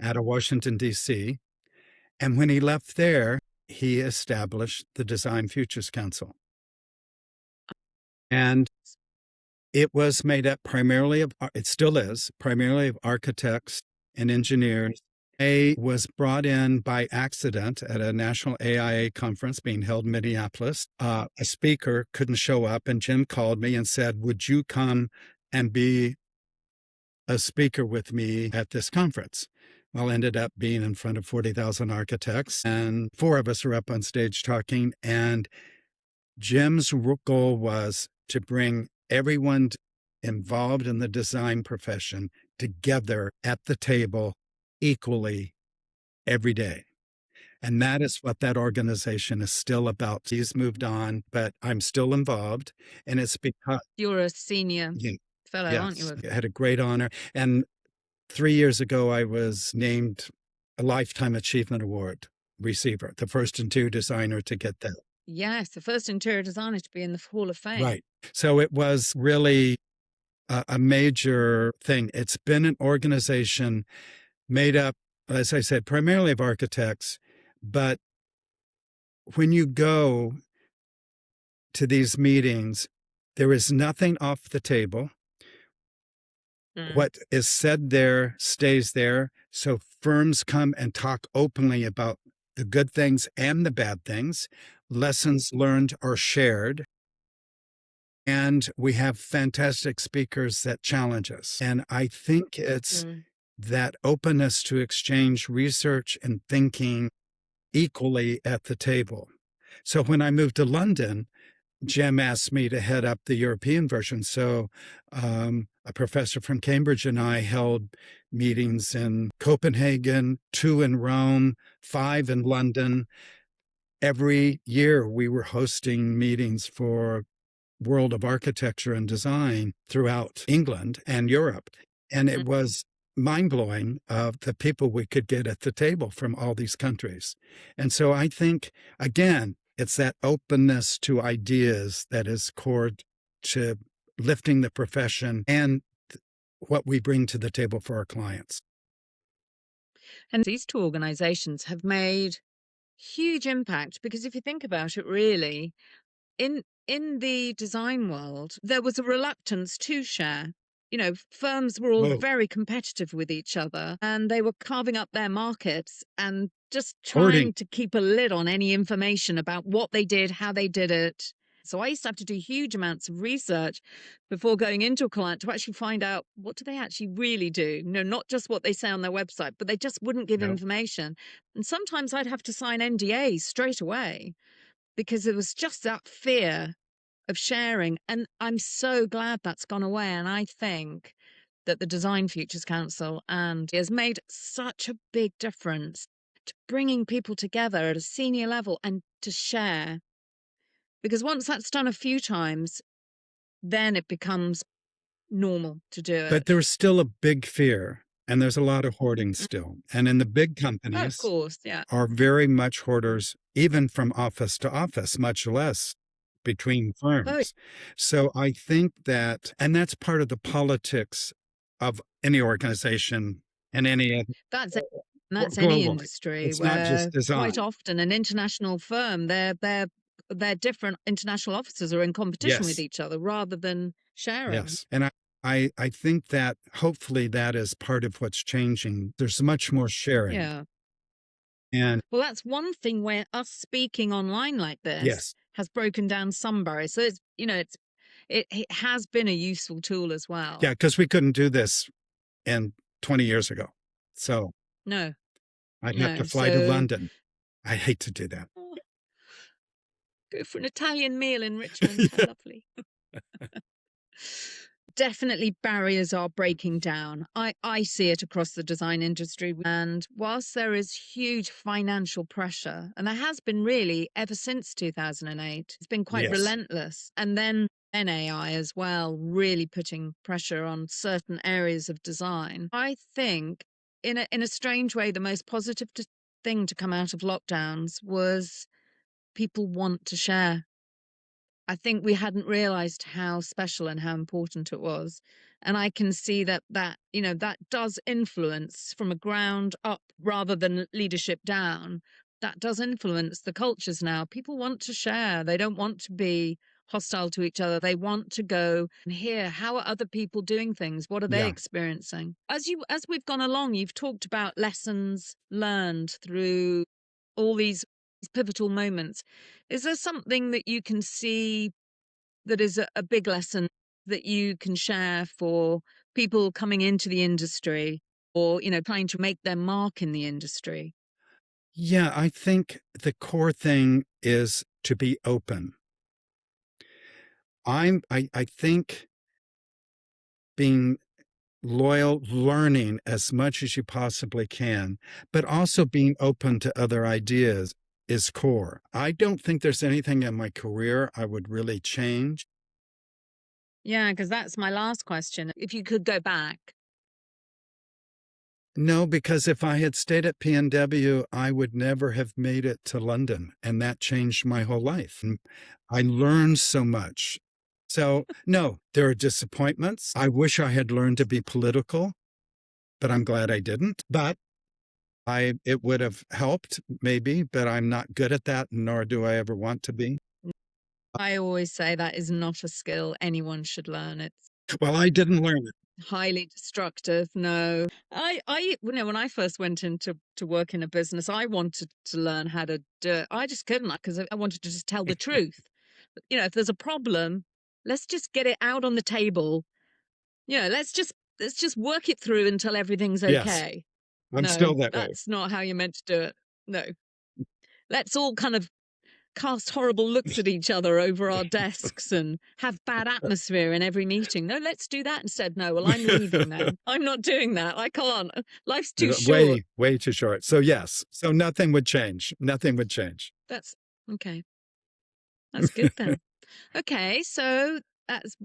out of Washington, D.C. And when he left there, he established the Design Futures Council. And it was made up primarily of, it still is, primarily of architects and engineers. A was brought in by accident at a national AIA conference being held in Minneapolis. A speaker couldn't show up, and Jim called me and said, would you come and be a speaker with me at this conference? Well, ended up being in front of 40,000 architects, and four of us were up on stage talking. And Jim's goal was to bring everyone involved in the design profession together at the table equally every day. And that is what that organization is still about. He's moved on, but I'm still involved. And it's because You're a senior yeah, fellow, aren't yes, you? I had a great honor. And 3 years ago, I was named a Lifetime Achievement Award receiver, the first interior designer to get that. Yes, the first interior designer to be in the Hall of Fame. Right. So it was really a major thing. It's been an organization made up, as I said, primarily of architects. But when you go to these meetings, there is nothing off the table. What is said there stays there. So firms come and talk openly about the good things and the bad things. Lessons learned are shared. And we have fantastic speakers that challenge us. And I think it's that openness to exchange research and thinking equally at the table. So when I moved to London, Jim asked me to head up the European version. So a professor from Cambridge and I held meetings in Copenhagen, 2 in Rome, 5 in London. Every year we were hosting meetings for world of architecture and design throughout England and Europe. And it was mind-blowing of the people we could get at the table from all these countries. And so I think, again, it's that openness to ideas that is core to lifting the profession and what we bring to the table for our clients. And these two organizations have made huge impact because if you think about it, really, in the design world, there was a reluctance to share. You know, firms were all very competitive with each other and they were carving up their markets and just trying to keep a lid on any information about what they did, how they did it. So I used to have to do huge amounts of research before going into a client to actually find out what do they actually really do. No, not just what they say on their website, but they just wouldn't give information. And sometimes I'd have to sign NDAs straight away because it was just that fear of sharing. And I'm so glad that's gone away. And I think that the Design Futures Council and has made such a big difference to bringing people together at a senior level and to share. Because once that's done a few times, then it becomes normal to do it. But there's still a big fear, and there's a lot of hoarding still. And in the big Oh, of companies course, yeah. are very much hoarders, even from office to office, much less between firms. So I think that, and that's part of the politics of any organization and any That's it. And that's any globally. industry It's not where just design. quite often an international firm, their different international offices are in competition with Yes, each other rather than sharing. yes. And I think that hopefully that is part of what's changing. There's much more sharing. Yeah. And Well, that's one thing where us speaking online like this yes, has broken down some barriers. So it's, you know, it has been a useful tool as well. yeah, because we couldn't do this in 20 years ago. So No, I'd have to no. fly to So London. I hate to do that. oh, go for an Italian meal in Richmond. How lovely. Definitely barriers are breaking down. I see it across the design industry. And whilst there is huge financial pressure, and there has been really ever since 2008, it's been quite Yes. relentless. And then AI as well, really putting pressure on certain areas of design. I think in a strange way, the most positive thing to come out of lockdowns was people want to share. I think we hadn't realized how special and how important it was. And I can see that, you know, that does influence from a ground up rather than leadership down. That does influence the cultures now. People want to share. They don't want to be hostile to each other. They want to go and hear how are other people doing things? What are they Yeah. experiencing? As we've gone along, you've talked about lessons learned through all these pivotal moments. Is there something that you can see that is a big lesson that you can share for people coming into the industry or, trying to make their mark in the industry? Yeah, I think the core thing is to be open. I think being loyal, learning as much as you possibly can, but also being open to other ideas is core. I don't think there's anything in my career I would really change. Yeah, because that's my last question. If you could go back. No, because if I had stayed at PNW, I would never have made it to London, and that changed my whole life. And I learned so much. So, no, there are disappointments. I wish I had learned to be political, but I'm glad I didn't. But it would have helped maybe, but I'm not good at that, nor do I ever want to be. I always say that is not a skill anyone should learn. It's Well, I didn't learn it. highly destructive. No, when I first went to work in a business, I wanted to learn how to do it. I just couldn't, because I wanted to just tell the truth. If there's a problem, let's just get it out on the table. Let's just work it through until everything's Yes, okay. I'm No, still that way. that's not how you're meant to do it. No, let's all kind of cast horrible looks at each other over our desks and have bad atmosphere in every meeting. No, let's do that instead. No, well, I'm leaving then. I'm not doing that. I can't. Life's too short. Way, way too short. So, yes. So, nothing would change. Nothing would change. That's okay. That's good then. Okay, so that's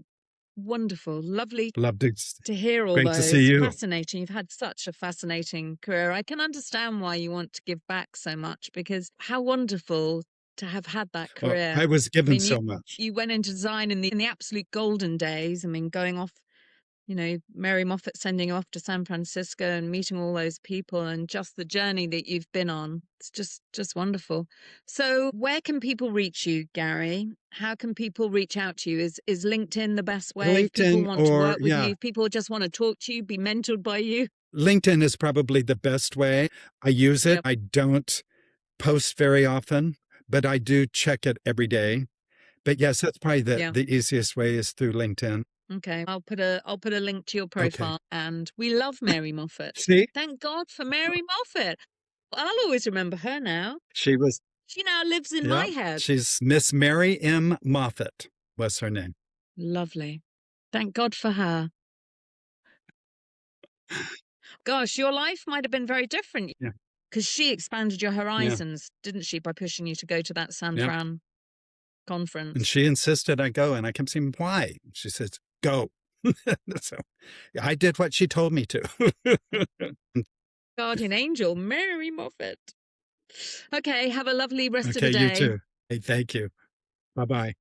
wonderful. Lovely Love to. to hear all Great to see those. you. Fascinating. You've had such a fascinating career. I can understand why you want to give back so much, because how wonderful to have had that Well, career. I was I given mean, so much. you went into design in the absolute golden days. I mean, going off, Mary Moffat sending you off to San Francisco and meeting all those people, and just the journey that you've been on. It's just wonderful. So where can people reach you, Gary? How can people reach out to you? Is LinkedIn the best way? If people LinkedIn want to or, work with you, yeah, if people just want to talk to you, be mentored by you? LinkedIn is probably the best way. I use it. Yep. I don't post very often, but I do check it every day. But yes, that's probably Yeah. the easiest way is through LinkedIn. Okay. I'll put a link to your Okay. profile. And we love Mary Moffat. See, Thank God for Mary Moffat. I'll always remember her now. she was, She now lives in my yeah, head. she's Miss Mary M. Moffat was her name. Lovely. Thank God for her. Gosh, your life might have been very different, Yeah, because she expanded your yeah, horizons, didn't she, by pushing you to go to that San yeah. Fran And conference? she insisted I go, and I kept saying, why? She says, go. So I did what she told me to. Guardian angel, Mary Moffat. Okay, have a lovely rest of the Okay, you day. too. Hey, thank you. Bye bye.